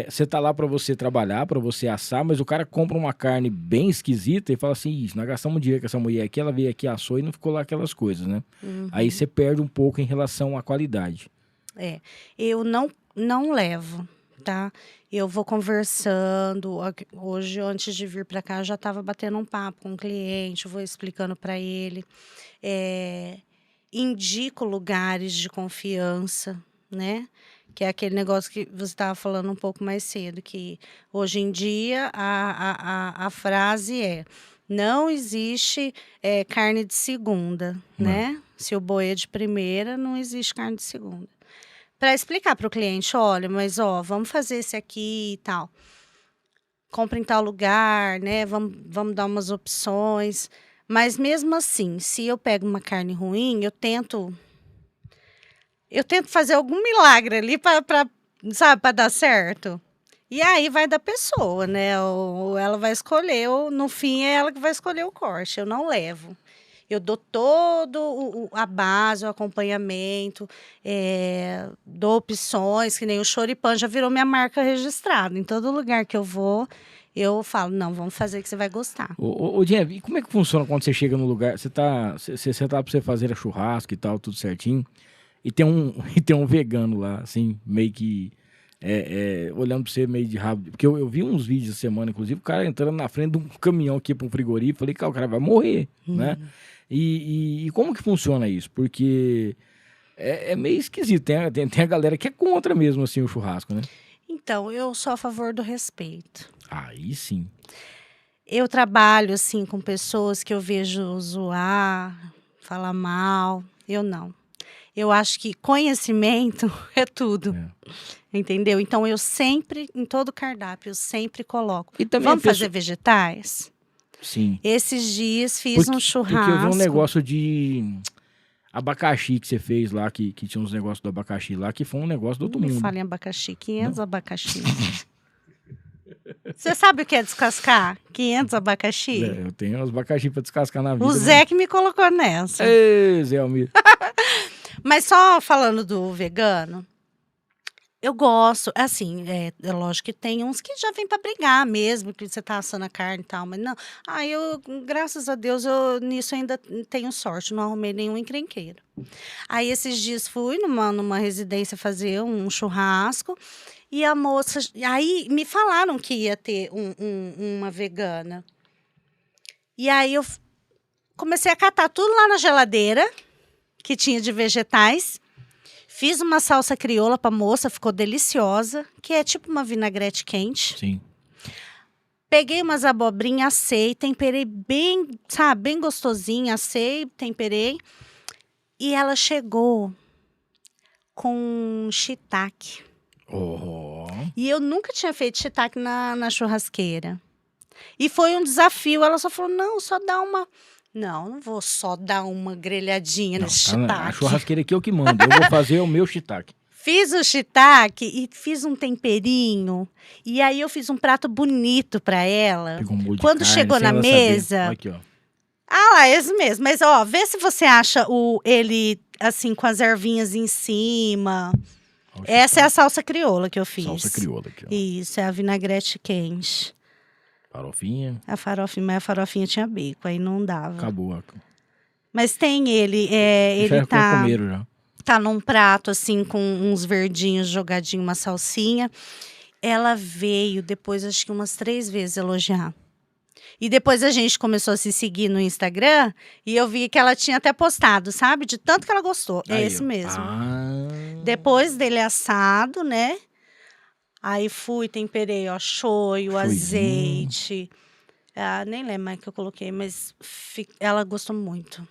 Você tá lá para você trabalhar, para você assar, mas o cara compra uma carne bem esquisita e fala assim, isso, nós gastamos um dia com essa mulher aqui, ela veio aqui, assou e não ficou lá aquelas coisas, né? Aí você perde um pouco em relação à qualidade. Eu não levo, tá? Eu vou conversando. Hoje, antes de vir para cá, eu já estava batendo um papo com o cliente, vou explicando para ele. Indico lugares de confiança, né? Que é aquele negócio que você estava falando um pouco mais cedo, que hoje em dia a frase não existe carne de segunda, né? Se o boi é de primeira, não existe carne de segunda. Para explicar para o cliente, olha, mas vamos fazer esse aqui e tal. Compra em tal lugar, né? Vamos dar umas opções. Mas mesmo assim, se eu pego uma carne ruim, eu tento fazer algum milagre ali para dar certo. E aí vai da pessoa, né? Ou ela vai escolher, ou no fim é ela que vai escolher o corte. Eu não levo. Eu dou todo a base, o acompanhamento, dou opções, que nem o choripan já virou minha marca registrada. Em todo lugar que eu vou, eu falo, não, vamos fazer que você vai gostar. Ô Jean, e como é que funciona quando você chega no lugar? Você tá pra você fazer a churrasco e tal, tudo certinho, e tem um vegano lá, assim, meio que olhando pra você meio de rabo. Porque eu vi uns vídeos essa semana, inclusive, o cara entrando na frente de um caminhão aqui pra um frigorífico, falei, cara, o cara vai morrer, né? E como que funciona isso? Porque é meio esquisito, tem a galera que é contra mesmo, assim, o churrasco, né? Então, eu sou a favor do respeito. Aí sim. Eu trabalho, assim, com pessoas que eu vejo zoar, falar mal. Eu não. Eu acho que conhecimento é tudo. Entendeu? Então, eu sempre, em todo cardápio, eu sempre coloco. E também vamos fazer vegetais? Sim. Esses dias fiz um churrasco. Porque eu vi um negócio de abacaxi que você fez lá, que tinha uns negócios do abacaxi lá, que foi um negócio do outro mundo. Me fala em abacaxi, 500 abacaxi. Você sabe o que é descascar? 500 abacaxi? Eu tenho uns abacaxi pra descascar na vida. O Zé que me colocou nessa. Ei, Zé Almir. Mas só falando do vegano, eu gosto, assim, é lógico que tem uns que já vem para brigar mesmo, que você tá assando a carne e tal, mas não. Eu, graças a Deus, nisso ainda tenho sorte, não arrumei nenhum encrenqueiro. Aí, esses dias, fui numa residência fazer um churrasco, e a moça... Aí, me falaram que ia ter uma vegana. E aí, comecei a catar tudo lá na geladeira, que tinha de vegetais. Fiz uma salsa crioula pra moça, ficou deliciosa, que é tipo uma vinagrete quente. Sim. Peguei umas abobrinhas, assei, temperei bem, sabe, bem gostosinha, assei, temperei. E ela chegou com shiitake. Oh. E eu nunca tinha feito shiitake na churrasqueira. E foi um desafio. Ela só falou, não, só dá uma... Não vou só dar uma grelhadinha nesse A shiitake. churrasqueira aqui é o que manda. Eu vou fazer o meu shiitake. Fiz o shiitake e fiz um temperinho. E aí eu fiz um prato bonito pra ela. Pegou um molho de Quando carne, chegou sem na ela saber. mesa... Olha aqui, ó. Ah lá, esse mesmo. Mas, ó, vê se você acha ele, assim, com as ervinhas em cima. Olha o Essa é a shiitake. salsa crioula que eu fiz. Salsa crioula aqui, ó. Isso, é a vinagrete quente. Farofinha. A farofinha, mas a farofinha tinha bico, aí não dava. Acabou. Mas tem ele, Já ele tá, comeram já. tá num prato, assim, com uns verdinhos jogadinho, uma salsinha. Ela veio depois, acho que umas 3 vezes elogiar. E depois a gente começou a se seguir no Instagram e eu vi que ela tinha até postado, sabe? De tanto que ela gostou. É Aí, esse ó. mesmo. Ah. Depois dele assado, né? Aí fui, temperei, ó, shoyu, Shoizinho. azeite. Ah, nem lembro mais o que eu coloquei, mas ela gostou muito.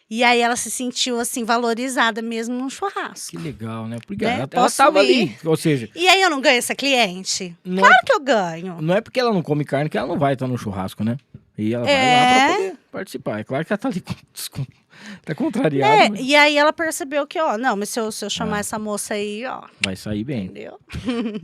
E aí ela se sentiu, assim, valorizada mesmo num churrasco. Que legal, né? Porque Né? ela Posso tava ir? ali. Ou seja, E aí eu não ganho essa cliente? não Claro é, que eu ganho. não é porque ela não come carne que ela não vai estar no churrasco, né? E ela vai lá É. pra poder participar. É claro que ela tá ali tá contrariada, É, mas e aí ela percebeu que, ó, não, mas se eu chamar essa moça aí, ó, vai sair bem. entendeu?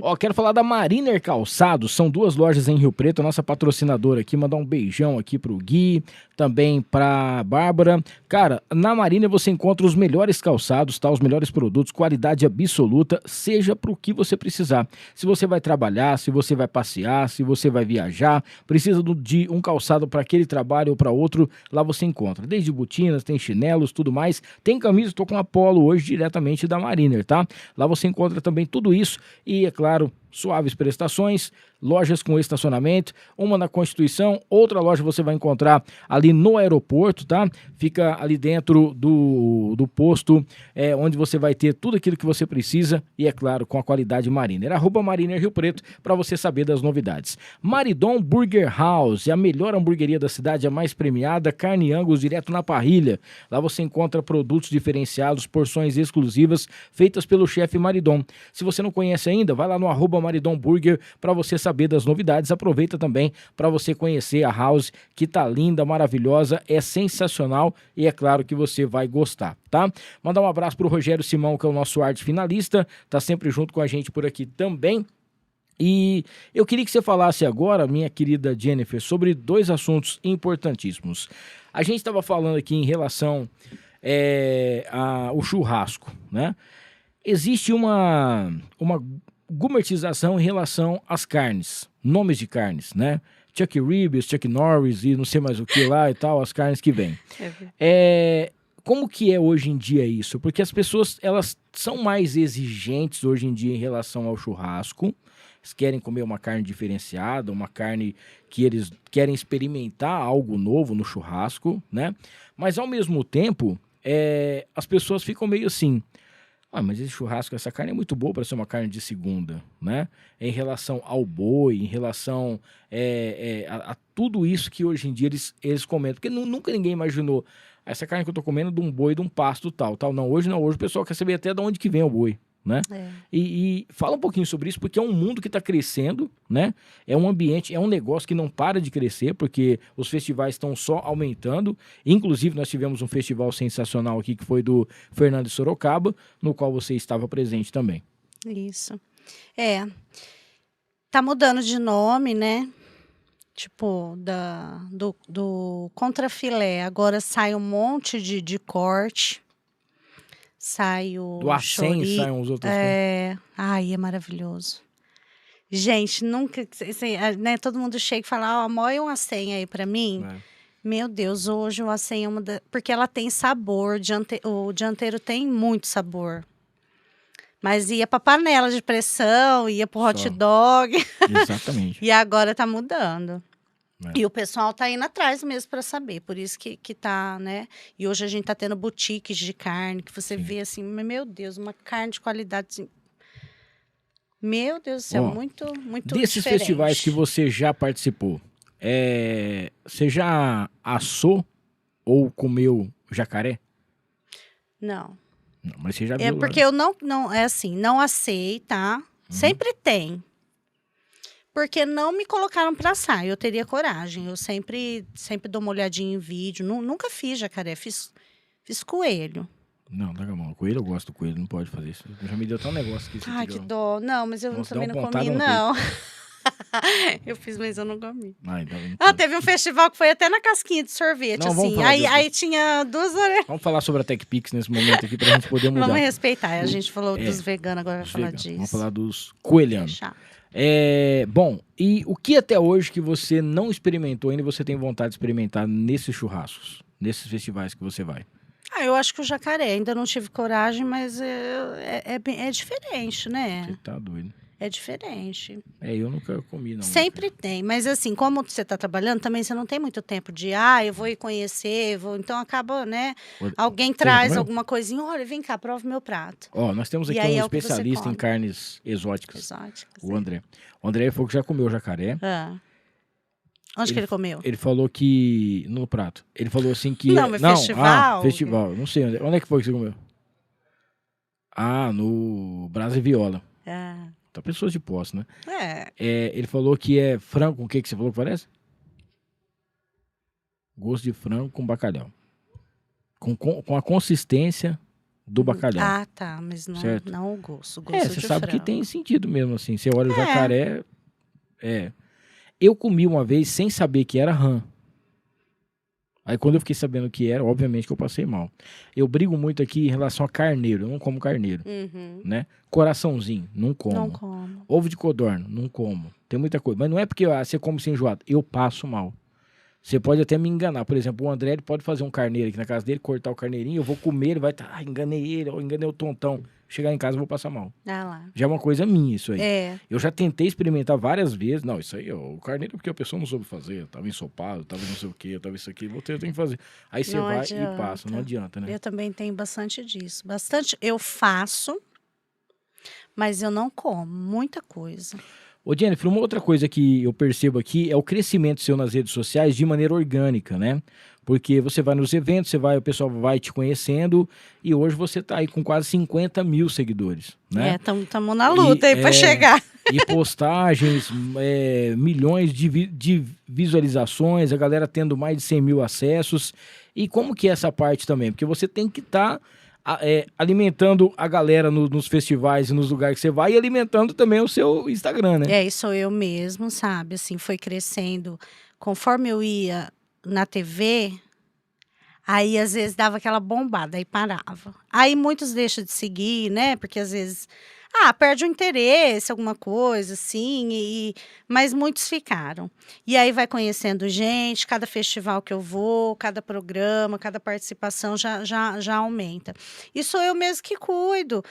Ó, quero falar da Mariner Calçados, são 2 lojas em Rio Preto, a nossa patrocinadora aqui, mandar um beijão aqui pro Gui, também pra Bárbara. Cara, na Mariner você encontra os melhores calçados, tá? Os melhores produtos, qualidade absoluta, seja pro que você precisar. Se você vai trabalhar, se você vai passear, se você vai viajar, precisa de um calçado para aquele trabalho ou para outro, lá você encontra. Desde botinas, tem chinelos, tudo mais. Tem camisa, tô com a Polo hoje diretamente da Mariner, tá? Lá você encontra também tudo isso e, é claro, suaves prestações, lojas com estacionamento, uma na Constituição, outra loja você vai encontrar ali no aeroporto, tá? Fica ali dentro do posto, onde você vai ter tudo aquilo que você precisa e, é claro, com a qualidade Mariner. @Mariner Rio Preto para você saber das novidades. Maridon Burger House, a melhor hamburgueria da cidade, a mais premiada, carne Angus direto na parrilha. Lá você encontra produtos diferenciados, porções exclusivas, feitas pelo chefe Maridon. Se você não conhece ainda, vai lá no @Maridon Burger para você saber das novidades. Aproveita também para você conhecer a house, que tá linda, maravilhosa, é sensacional e é claro que você vai gostar, tá? Mandar um abraço pro Rogério Simão, que é o nosso arte finalista, tá sempre junto com a gente por aqui também. E eu queria que você falasse agora, minha querida Jennifer, sobre 2 assuntos importantíssimos. A gente estava falando aqui em relação ao churrasco, né? Existe uma gourmetização em relação às carnes, nomes de carnes, né? Chuck Ribs, Chuck Norris e não sei mais o que lá e tal, as carnes que vêm. Como que é hoje em dia isso? Porque as pessoas, elas são mais exigentes hoje em dia em relação ao churrasco. Eles querem comer uma carne diferenciada, uma carne que eles querem experimentar algo novo no churrasco, né? Mas ao mesmo tempo, as pessoas ficam meio assim... mas esse churrasco, essa carne é muito boa para ser uma carne de segunda, né? Em relação ao boi, em relação a tudo isso que hoje em dia eles comentam. Porque nunca ninguém imaginou essa carne que eu tô comendo de um boi, de um pasto tal. Não, hoje o pessoal quer saber até de onde que vem o boi, né? E fala um pouquinho sobre isso, porque é um mundo que está crescendo, né? É um ambiente, é um negócio que não para de crescer, porque os festivais estão só aumentando. Inclusive, nós tivemos um festival sensacional aqui, que foi do Fernando de Sorocaba, no qual você estava presente também. Isso. Tá mudando de nome, né? Tipo, do contrafilé. Agora sai um monte de corte. Sai o Do acém saem uns outros. Ai, é maravilhoso. Gente, nunca... Assim, né, todo mundo chega e fala, moe um acém aí pra mim. Meu Deus, hoje o acém é uma porque ela tem sabor, o dianteiro tem muito sabor. Mas ia pra panela de pressão, ia pro hot dog. Exatamente. E agora tá mudando. E o pessoal tá indo atrás mesmo para saber, por isso que tá, né? E hoje a gente tá tendo boutiques de carne, que você vê assim, meu Deus, uma carne de qualidade, assim, meu Deus do céu, Ó, muito desses diferente. festivais que você já participou, você já assou ou comeu jacaré? Não. Não, mas você já viu É lá, porque né? eu não, é assim, não assei, tá? Sempre tem. Porque não me colocaram pra assar, eu teria coragem. Eu sempre dou uma olhadinha em vídeo. Nunca fiz jacaré, fiz coelho. Não, larga a mão. Coelho eu gosto do coelho, não pode fazer isso. Já me deu tão negócio que você Ai, que tirou. dó. Não, mas eu Nossa, também dá não uma comi, pontada no não. Eu fiz, mas eu não comi. Ai, tá vendo? Ah, teve um festival que foi até na casquinha de sorvete, Não, vamos assim. falar disso. Aí tinha 2 orelhas. Vamos falar sobre a TechPix nesse momento aqui pra gente poder mudar. Vamos respeitar. A gente falou dos veganos, agora vai Os falar veganos. disso. Vamos falar dos coelhanos. Chato. Bom, e o que até hoje que você não experimentou ainda e você tem vontade de experimentar nesses churrascos, nesses festivais que você vai? Ah, eu acho que o jacaré, ainda não tive coragem, mas é diferente, né? Você tá doido. É diferente. Eu nunca comi, não. Sempre tem, mas assim, como você está trabalhando, também você não tem muito tempo de, eu vou ir conhecer, então acaba, né? Alguém traz comeu? alguma coisinha, olha, vem cá, prova o meu prato. Ó, nós temos E aqui aí um é o que você especialista em come. carnes exóticas, Exóticas. o André. O André falou que já comeu jacaré. Onde que ele comeu? Ele falou que... No prato. Ele falou assim que... Não, mas festival? Festival. Não sei onde. Onde é que foi que você comeu? No Brasa e Viola. Tá pessoas de posse, né? Ele falou que é frango com o que você falou que parece? Gosto de frango com bacalhau. Com a consistência do bacalhau. Ah, tá, mas Certo. não o gosto. O gosto Você de sabe que frango. tem sentido mesmo, assim. Você olha o jacaré... Eu comi uma vez sem saber que era rã. Aí quando eu fiquei sabendo que era, obviamente que eu passei mal. Eu brigo muito aqui em relação a carneiro. Eu não como carneiro, né? Coraçãozinho, não como. Não como. Ovo de codorna, não como. Tem muita coisa. Mas não é porque você come sem enjoado. Eu passo mal. Você pode até me enganar. Por exemplo, o André ele pode fazer um carneiro aqui na casa dele, cortar o carneirinho, eu vou comer, ele vai estar, enganei ele, enganei o tontão. Chegar em casa eu vou passar mal. Lá. Já é uma coisa minha isso aí. É. Eu já tentei experimentar várias vezes. Não, isso aí, o carneiro porque a pessoa não soube fazer. Tava ensopado, tava não sei o quê, tava isso aqui. Eu tenho que fazer. Aí você Não vai adianta. e passa. Não adianta, né? Eu também tenho bastante disso. Bastante. Eu faço, mas eu não como. Muita coisa. Ô, Jennifer, uma outra coisa que eu percebo aqui é o crescimento seu nas redes sociais de maneira orgânica, né? Porque você vai nos eventos, o pessoal vai te conhecendo e hoje você tá aí com quase 50 mil seguidores, né? Estamos na luta aí para chegar. E postagens, milhões de visualizações, a galera tendo mais de 100 mil acessos. E como que é essa parte também? Porque você tem que estar alimentando a galera nos festivais e nos lugares que você vai e alimentando também o seu Instagram, né? Isso sou eu mesmo, sabe? Assim, foi crescendo. Conforme eu ia na TV, aí às vezes dava aquela bombada, aí parava. Aí muitos deixam de seguir, né? Porque às vezes, perde o interesse, alguma coisa assim, mas muitos ficaram. E aí vai conhecendo gente, cada festival que eu vou, cada programa, cada participação já aumenta. E sou eu mesmo que cuido.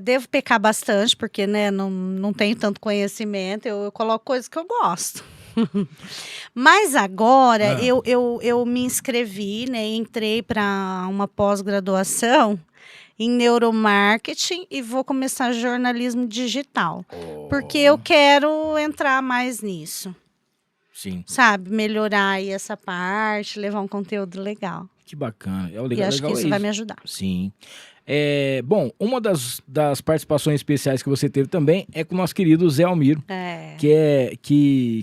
Devo pecar bastante, porque né, não tenho tanto conhecimento, eu coloco coisas que eu gosto. Mas agora eu me inscrevi, né? Entrei para uma pós-graduação em neuromarketing e vou começar jornalismo digital. Porque eu quero entrar mais nisso. Sim. Sabe? Melhorar aí essa parte, levar um conteúdo legal. Que bacana. E acho que isso vai me ajudar. Sim. Bom, uma das participações especiais que você teve também é com o nosso querido Zé Almiro. Que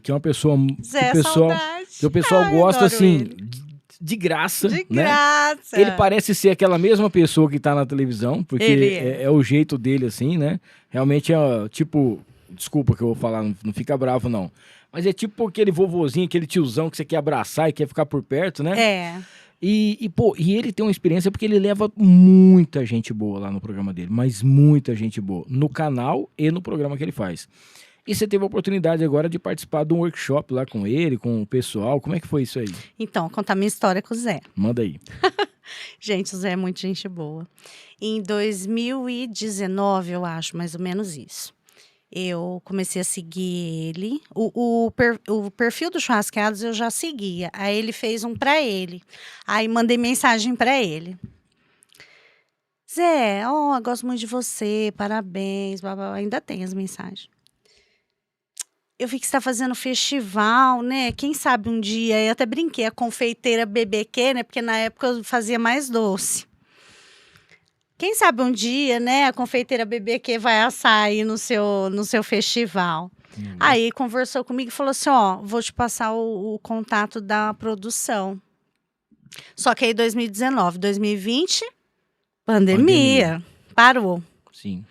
é uma pessoa Zé, que o pessoal gosta assim de graça. De né? graça. Ele parece ser aquela mesma pessoa que tá na televisão, porque Ele é o jeito dele assim, né? Realmente tipo, desculpa que eu vou falar, não fica bravo não. Mas é tipo aquele vovozinho, aquele tiozão que você quer abraçar e quer ficar por perto, né? E ele tem uma experiência porque ele leva muita gente boa lá no programa dele, mas muita gente boa, no canal e no programa que ele faz. E você teve a oportunidade agora de participar de um workshop lá com ele, com o pessoal. Como é que foi isso aí? Então, vou contar minha história com o Zé. Manda aí. Gente, o Zé é muito gente boa. Em 2019, eu acho, mais ou menos isso. eu comecei a seguir ele. O perfil do Churrasqueados eu já seguia. Aí ele fez um para ele. Aí mandei mensagem para ele. Zé, gosto muito de você, parabéns, blá, blá, blá. Ainda tem as mensagens. Eu vi que você está fazendo festival, né? Quem sabe um dia, eu até brinquei, a confeiteira BBQ, né? Porque na época eu fazia mais doce. Quem sabe um dia, né, a confeiteira BBQ vai assar aí no seu festival. Aí conversou comigo e falou assim, vou te passar o contato da produção. Só que aí 2019, 2020, pandemia. Parou. Sim.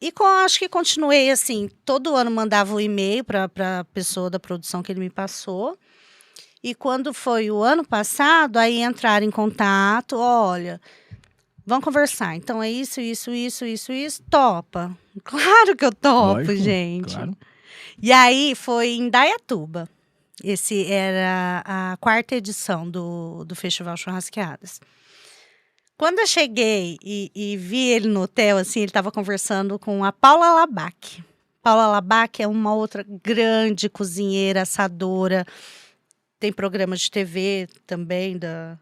E acho que continuei assim, todo ano mandava um e-mail para a pessoa da produção que ele me passou. E quando foi o ano passado, aí entraram em contato, olha, vamos conversar. Então é isso, topa. Claro que eu topo, Lógico, gente. Claro. E aí foi em Indaiatuba. Esse era a 4ª edição do Festival Churrasqueadas. Quando eu cheguei e vi ele no hotel, assim, ele estava conversando com a Paula Labac. Paula Labac é uma outra grande cozinheira, assadora. Tem programa de TV também da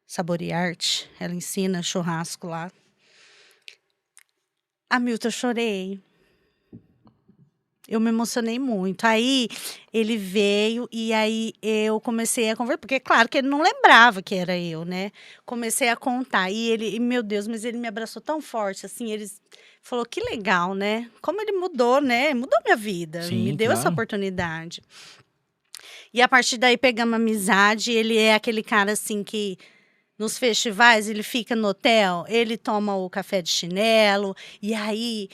Sabor e Arte. Ela ensina churrasco lá. Hamilton, eu chorei. Eu me emocionei muito. Aí ele veio e aí eu comecei a conversar, porque claro que ele não lembrava que era eu, né? Comecei a contar e ele, meu Deus, mas ele me abraçou tão forte, assim, ele falou que legal, né? Como ele mudou, né? Mudou minha vida, Sim, me deu essa claro. oportunidade. E a partir daí pegamos amizade, ele é aquele cara assim que nos festivais ele fica no hotel, ele toma o café de chinelo e aí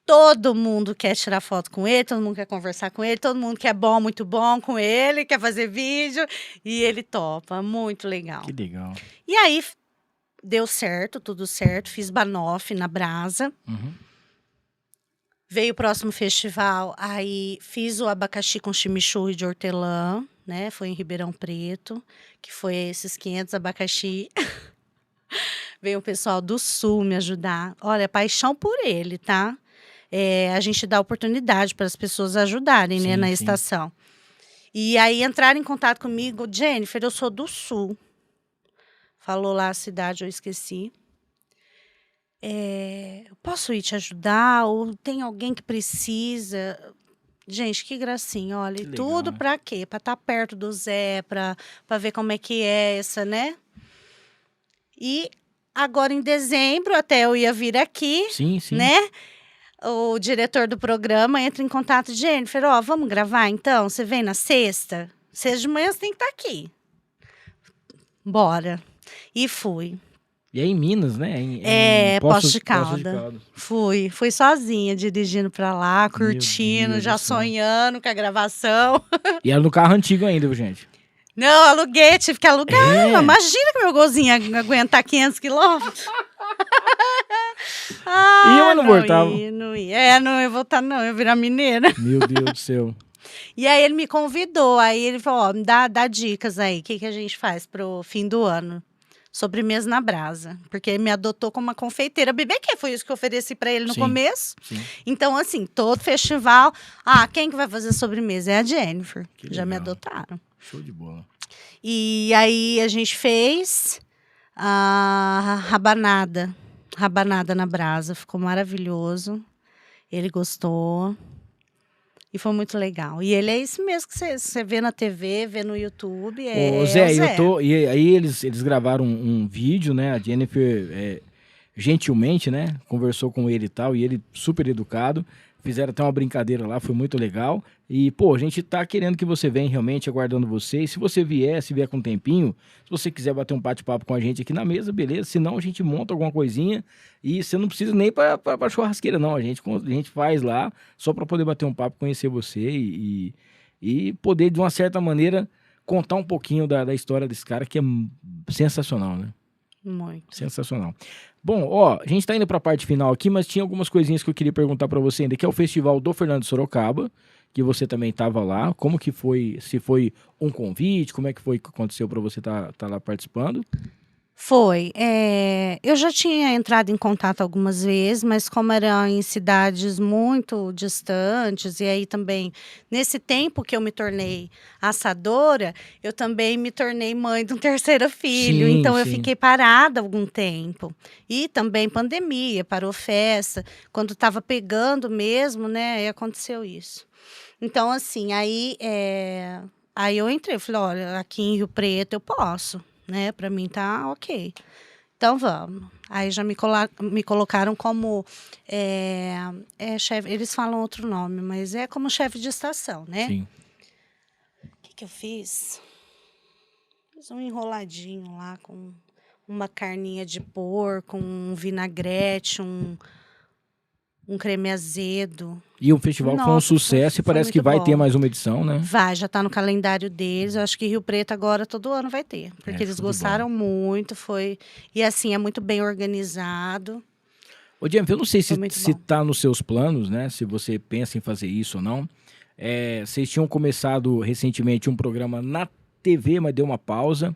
todo mundo quer tirar foto com ele, todo mundo quer conversar com ele, todo mundo quer bom, muito bom com ele, quer fazer vídeo. E ele topa, muito legal. Que legal. E aí, deu certo, tudo certo. Fiz banoffee na Brasa. Uhum. Veio o próximo festival, aí fiz o abacaxi com chimichurri de hortelã, né? Foi em Ribeirão Preto, que foi esses 500 abacaxi. Veio o pessoal do Sul me ajudar. Olha, paixão por ele, tá? A gente dá oportunidade para as pessoas ajudarem, né, na estação. E aí entraram em contato comigo, Jennifer, eu sou do Sul. Falou lá a cidade, eu esqueci. Posso ir te ajudar? Ou tem alguém que precisa? Gente, que gracinha, olha. Que tudo legal, para quê? Para estar perto do Zé, para ver como é que é essa, né? E agora em dezembro, até eu ia vir aqui, Sim, sim. né? O diretor do programa entra em contato, Jennifer, vamos gravar então? Você vem na sexta? Sexta de manhã você tem que estar aqui. Bora. E fui. E é em Minas, né? Poços de Caldas. Fui sozinha, dirigindo pra lá, curtindo, Deus já do céu. sonhando com a gravação. E era no carro antigo ainda, viu, gente? Não, aluguei, tive que alugar. Imagina que meu golzinho ia aguentar 500 quilômetros. Ia, mas não voltava. Não ia. Não ia voltar, não. Eu ia virar mineira. Meu Deus do céu. E aí ele me convidou. Aí ele falou, me dá dicas aí. O que a gente faz pro fim do ano? Sobremesa na Brasa. Porque ele me adotou como uma confeiteira BBQ. Foi isso que eu ofereci para ele no começo. Sim. Então, assim, todo festival... quem que vai fazer sobremesa? É a Jennifer. Que Já me legal. adotaram. Show de bola. E aí a gente fez a rabanada. Rabanada na Brasa. Ficou maravilhoso. Ele gostou. E foi muito legal. E ele é isso mesmo que você vê na TV, vê no YouTube. Ô, Zé, e aí eles gravaram um vídeo, né? A Jennifer, gentilmente, né? Conversou com ele e tal, e ele super educado. Fizeram até uma brincadeira lá, foi muito legal. E, pô, a gente tá querendo que você venha realmente, aguardando você. E se você vier com um tempinho, se você quiser bater um bate-papo com a gente aqui na mesa, beleza. Senão a gente monta alguma coisinha e você não precisa nem pra churrasqueira, não. A gente faz lá só pra poder bater um papo, conhecer você e poder, de uma certa maneira, contar um pouquinho da história desse cara, que é sensacional, né? Muito. Sensacional. Bom, a gente tá indo pra parte final aqui, mas tinha algumas coisinhas que eu queria perguntar pra você ainda, que é o Festival do Fernando de Sorocaba, que você também tava lá. Como que foi? Se foi um convite? Como é que foi que aconteceu pra você tá lá participando? Foi. Eu já tinha entrado em contato algumas vezes, mas como era em cidades muito distantes, e aí também, nesse tempo que eu me tornei assadora, eu também me tornei mãe de um terceiro filho. Sim, Então, eu sim. fiquei parada algum tempo. E também pandemia, parou festa. Quando estava pegando mesmo, né, aí aconteceu isso. Então, assim, aí eu entrei, eu falei, olha, aqui em Rio Preto eu posso, né? Para mim tá ok. Então vamos. Aí já me colocaram como chefe, eles falam outro nome, mas é como chefe de estação, né? Sim. O que eu fiz? Fiz um enroladinho lá com uma carninha de porco, um vinagrete, um creme azedo. E o festival foi um Nossa, sucesso e foi parece que muito vai bom. ter mais uma edição, né? Vai, já está no calendário deles. Eu acho que Rio Preto agora todo ano vai ter, porque eles show de gostaram muito, foi. E assim, é muito bem organizado. Ô, Jennifer, eu não sei se Foi muito bom. tá nos seus planos, né? Se você pensa em fazer isso ou não. Vocês tinham começado recentemente um programa na TV, mas deu uma pausa.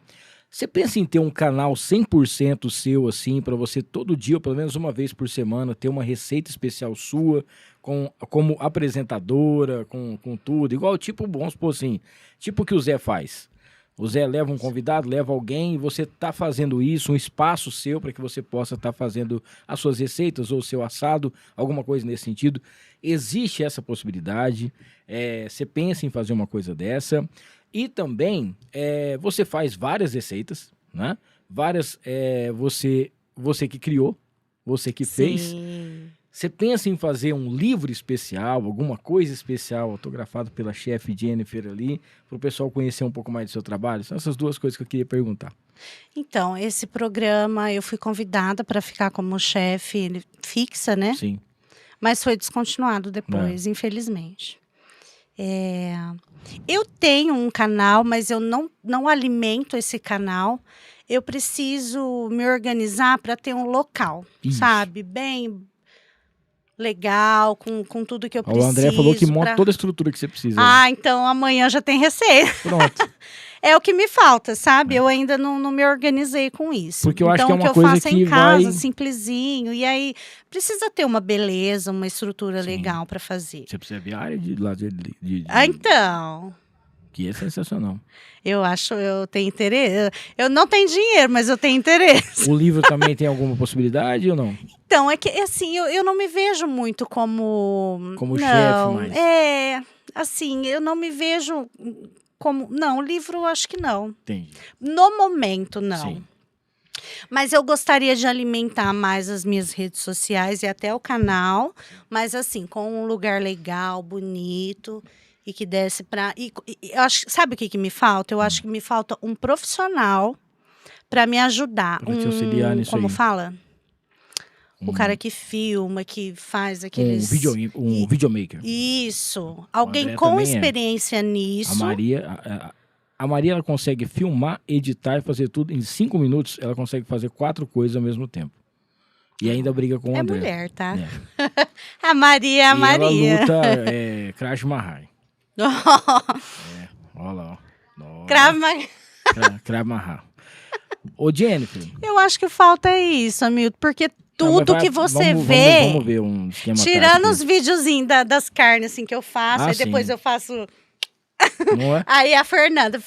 Você pensa em ter um canal 100% seu, assim, para você todo dia, ou pelo menos uma vez por semana, ter uma receita especial sua, como apresentadora, com tudo, igual tipo, vamos supor assim, tipo o que o Zé faz. O Zé leva um convidado, leva alguém, e você tá fazendo isso, um espaço seu para que você possa estar fazendo as suas receitas ou o seu assado, alguma coisa nesse sentido. Existe essa possibilidade, você pensa em fazer uma coisa dessa. E também, você faz várias receitas, né? Várias, você que criou, você que fez. Sim. Você pensa em fazer um livro especial, alguma coisa especial, autografado pela chefe Jennifer ali, para o pessoal conhecer um pouco mais do seu trabalho? São essas duas coisas que eu queria perguntar. Então, esse programa eu fui convidada para ficar como chefe fixa, né? Sim. Mas foi descontinuado depois, infelizmente. Eu tenho um canal, mas eu não alimento esse canal. Eu preciso me organizar para ter um local, Isso. sabe? Bem legal, com tudo que eu preciso. O André falou que monta toda a estrutura que você precisa. Então amanhã já tem receita. Pronto. É o que me falta, sabe? Eu ainda não me organizei com isso. Porque eu acho então, que é uma o que eu coisa faço é que em casa, vai- simplesinho. E aí, precisa ter uma beleza, uma estrutura Sim. legal para fazer. Você precisa ver a área de lazer Então, que é sensacional. eu tenho interesse. Eu não tenho dinheiro, mas eu tenho interesse. O livro também tem alguma possibilidade ou não? Então, é que assim, eu não me vejo muito como... Como não, chefe, mas... assim, eu não me vejo como... Não, livro eu acho que não. Entendi. No momento, não. Sim. Mas eu gostaria de alimentar mais as minhas redes sociais e até o canal, mas assim, com um lugar legal, bonito e que desse para... eu acho, sabe o que me falta? Eu acho que me falta um profissional para me ajudar. Pra te auxiliar nisso como aí. fala? O cara que filma, que faz aqueles... Um videomaker. Isso. Alguém André com também experiência nisso. A Maria, ela consegue filmar, editar e fazer tudo em 5 minutos. Ela consegue fazer 4 coisas ao mesmo tempo. E ainda briga com o André. Mulher, tá? É. A Maria é a E Maria. ela luta Krav Maga. Olha lá, ó. Krav Maga. Krav Maga. Ô, Jennifer. Eu acho que falta isso, Hamilton, porque tudo que você vamos vê, Vamos ver um esquema tirando tático. os videozinhos das carnes assim, que eu faço, aí sim. depois eu faço... Não é? Aí a Fernanda,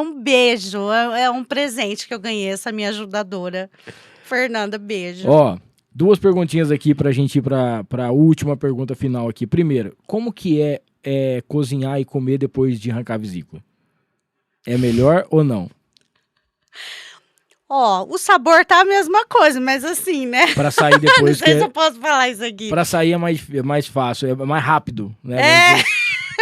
um beijo, é um presente que eu ganhei, essa minha ajudadora. Fernanda, beijo. Ó, 2 perguntinhas aqui pra gente ir pra última pergunta final aqui. Primeiro, como que é cozinhar e comer depois de arrancar a vesícula? É melhor ou não? Ó, o sabor tá a mesma coisa, mas assim, né? Pra sair Não depois sei se eu posso falar isso aqui. Pra sair é mais fácil, é mais rápido, né?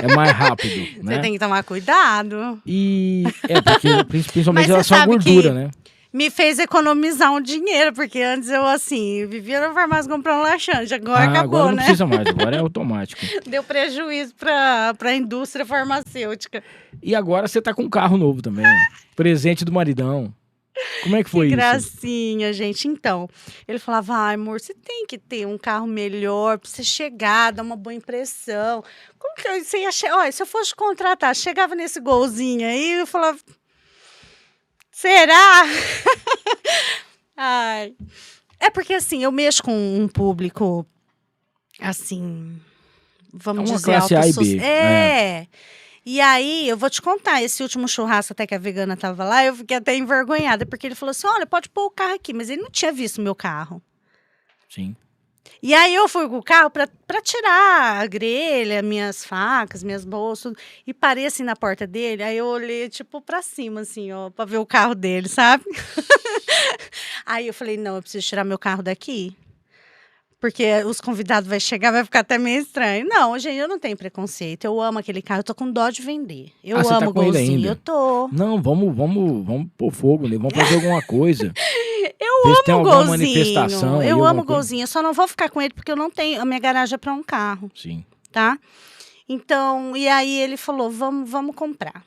É mais rápido, né? Você tem que tomar cuidado. E porque principalmente Mas em relação você à sabe gordura, que- né? Me fez economizar um dinheiro, porque antes eu, assim, vivia na farmácia comprando laxante. Agora acabou, agora não né? precisa mais, agora é automático. Deu prejuízo pra indústria farmacêutica. E agora você tá com um carro novo também, presente do maridão. Como é que foi Que isso? gracinha, gente. Então, ele falava, ai, amor, você tem que ter um carro melhor pra você chegar, dar uma boa impressão. Como que você ia chegar? Olha, se eu fosse contratar, chegava nesse golzinho aí, eu falava... Será? Ai. É porque, assim, eu mexo com um público, assim, vamos Uma dizer, classe A e B, E aí, eu vou te contar, esse último churrasco até que a vegana tava lá, eu fiquei até envergonhada, porque ele falou assim, olha, pode pôr o carro aqui, mas ele não tinha visto meu carro. Sim. E aí eu fui com o carro pra tirar a grelha, minhas facas, minhas bolsas, e parei assim na porta dele, aí eu olhei tipo pra cima assim, ó, pra ver o carro dele, sabe? Aí eu falei, não, eu preciso tirar meu carro daqui, porque os convidados vão chegar, vai ficar até meio estranho. Não, gente, eu não tenho preconceito, eu amo aquele carro, eu tô com dó de vender. Eu você tá amo o com ele Golzinho, ainda? eu tô. Não, vamos pôr fogo, né? Vamos fazer alguma coisa. Eu Ver se tem amo o alguma Golzinho, manifestação aí, eu alguma amo o coisa. Golzinho, eu só não vou ficar com ele porque eu não tenho, a minha garagem é pra um carro. Sim. Tá? Então, e aí ele falou, vamos comprar.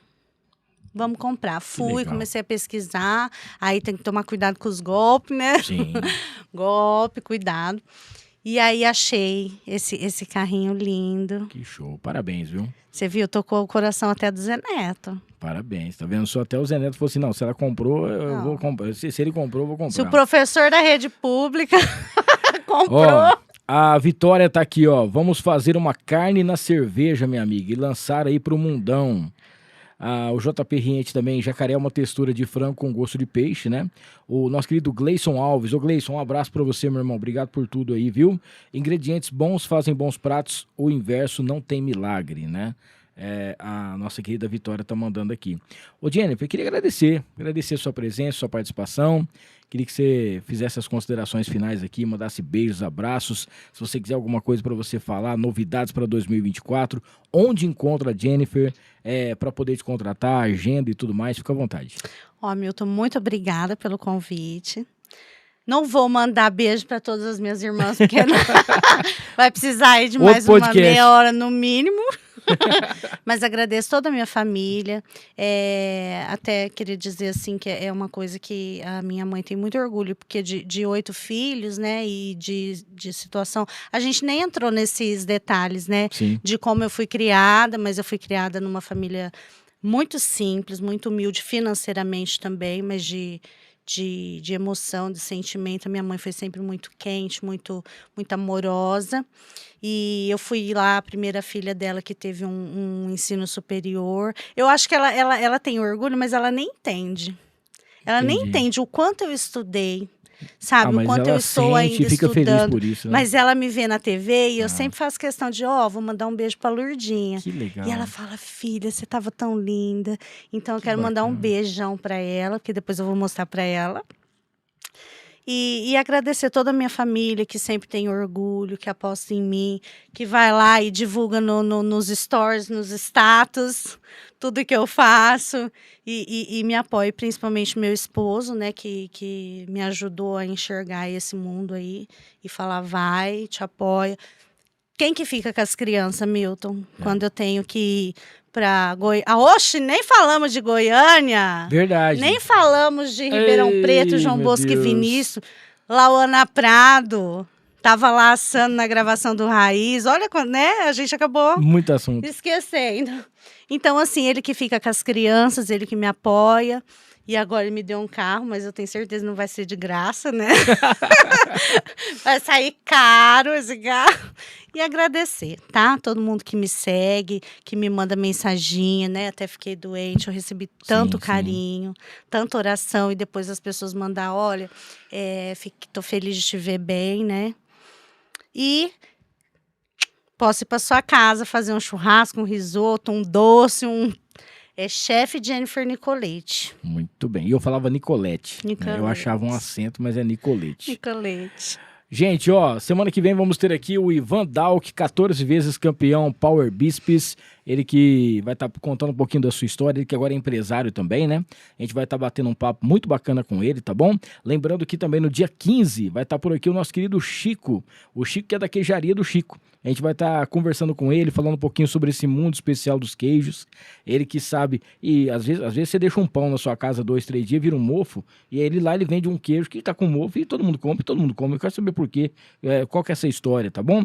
Vamos comprar. Fui, legal. comecei a pesquisar, aí tem que tomar cuidado com os golpes, né? Sim. Golpe, cuidado. E aí achei esse carrinho lindo. Que show. Parabéns, viu? Você viu? Tocou o coração até do Zé Neto. Parabéns. Tá vendo? Só até o Zé Neto falou assim, não, se ela comprou, eu Não. vou comprar. Se ele comprou, eu vou comprar. Se o professor da rede pública comprou... Ó, a Vitória tá aqui, ó. Vamos fazer uma carne na cerveja, minha amiga, e lançar aí pro mundão. O JP Riente também, jacaré é uma textura de frango com gosto de peixe, né? O nosso querido Gleison Alves. Ô Gleison, um abraço pra você, meu irmão. Obrigado por tudo aí, viu? Ingredientes bons fazem bons pratos, o inverso não tem milagre, né? A nossa querida Vitória tá mandando aqui. Ô Jennifer, eu queria agradecer a sua presença, sua participação. Queria que você fizesse as considerações finais aqui, mandasse beijos, abraços. Se você quiser alguma coisa para você falar, novidades para 2024, onde encontra a Jennifer para poder te contratar, agenda e tudo mais, fica à vontade. Ó, Milton, muito obrigada pelo convite. Não vou mandar beijo para todas as minhas irmãs, porque vai precisar aí de mais uma meia hora no mínimo. Mas agradeço toda a minha família. Até queria dizer assim que é uma coisa que a minha mãe tem muito orgulho, porque de 8 filhos, né, e de situação, a gente nem entrou nesses detalhes, né? Sim. De como eu fui criada, mas eu fui criada numa família muito simples, muito humilde financeiramente também, mas de emoção, de sentimento. A minha mãe foi sempre muito quente, muito amorosa. E eu fui lá, a primeira filha dela que teve um ensino superior. Eu acho que ela tem orgulho, mas ela nem entende. Ela nem entende o quanto eu estudei, sabe? O quanto eu estou ainda fica estudando. Feliz por isso, né? Mas ela me vê na TV e eu sempre faço questão de, vou mandar um beijo pra Lurdinha. Que legal. E ela fala, filha, você tava tão linda. Então eu quero mandar um beijão pra ela, que depois eu vou mostrar pra ela. E agradecer toda a minha família, que sempre tem orgulho, que aposta em mim, que vai lá e divulga nos stories, nos status, tudo que eu faço, e me apoia, principalmente meu esposo, né, que me ajudou a enxergar esse mundo aí, e falar, vai, te apoia. Quem que fica com as crianças, Milton? Quando eu tenho que ir para Goiânia. Oxe, nem falamos de Goiânia. Verdade. Nem falamos de Ribeirão Preto, João Bosco e Vinícius. Lauana Prado. Tava lá assando na gravação do Raiz. Olha, né? A gente acabou muito assunto esquecendo. Então, assim, ele que fica com as crianças, ele que me apoia. E agora ele me deu um carro, mas eu tenho certeza que não vai ser de graça, né? Vai sair caro esse carro. E agradecer, tá? Todo mundo que me segue, que me manda mensaginha, né? Até fiquei doente, eu recebi tanto carinho, tanta oração. E depois as pessoas mandam, olha, tô feliz de te ver bem, né? E posso ir para sua casa, fazer um churrasco, um risoto, um doce, chefe Jennifer Nicolete. Muito bem. E eu falava Nicolete. Né? Eu achava um acento, mas é Nicolete. Nicolete. Gente, semana que vem vamos ter aqui o Ivan Dalk, 14 vezes campeão Power Bisps. Ele que vai estar contando um pouquinho da sua história, ele que agora é empresário também, né? A gente vai estar batendo um papo muito bacana com ele, tá bom? Lembrando que também no dia 15 vai estar por aqui o nosso querido Chico. O Chico que é da queijaria do Chico. A gente vai estar conversando com ele, falando um pouquinho sobre esse mundo especial dos queijos. Ele que sabe, e às vezes você deixa um pão na sua casa 2, 3 dias, vira um mofo, e aí ele vende um queijo que tá com mofo e todo mundo come. Eu quero saber por quê, qual que é essa história, tá bom?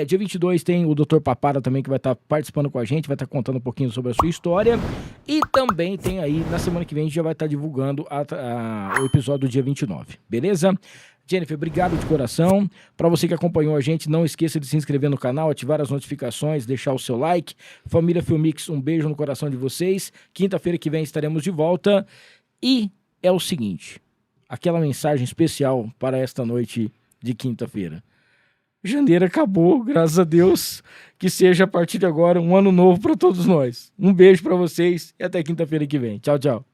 Dia 22 tem o Dr. Papara também, que vai estar participando com a gente, vai estar contando um pouquinho sobre a sua história. E também tem aí, na semana que vem, a gente já vai estar divulgando o episódio do dia 29, beleza? Jennifer, obrigado de coração. Para você que acompanhou a gente, não esqueça de se inscrever no canal, ativar as notificações, deixar o seu like. Família Filmix, um beijo no coração de vocês. Quinta-feira que vem estaremos de volta. E é o seguinte, aquela mensagem especial para esta noite de quinta-feira. Janeiro acabou, graças a Deus. Que seja a partir de agora um ano novo para todos nós. Um beijo para vocês e até quinta-feira que vem. Tchau, tchau.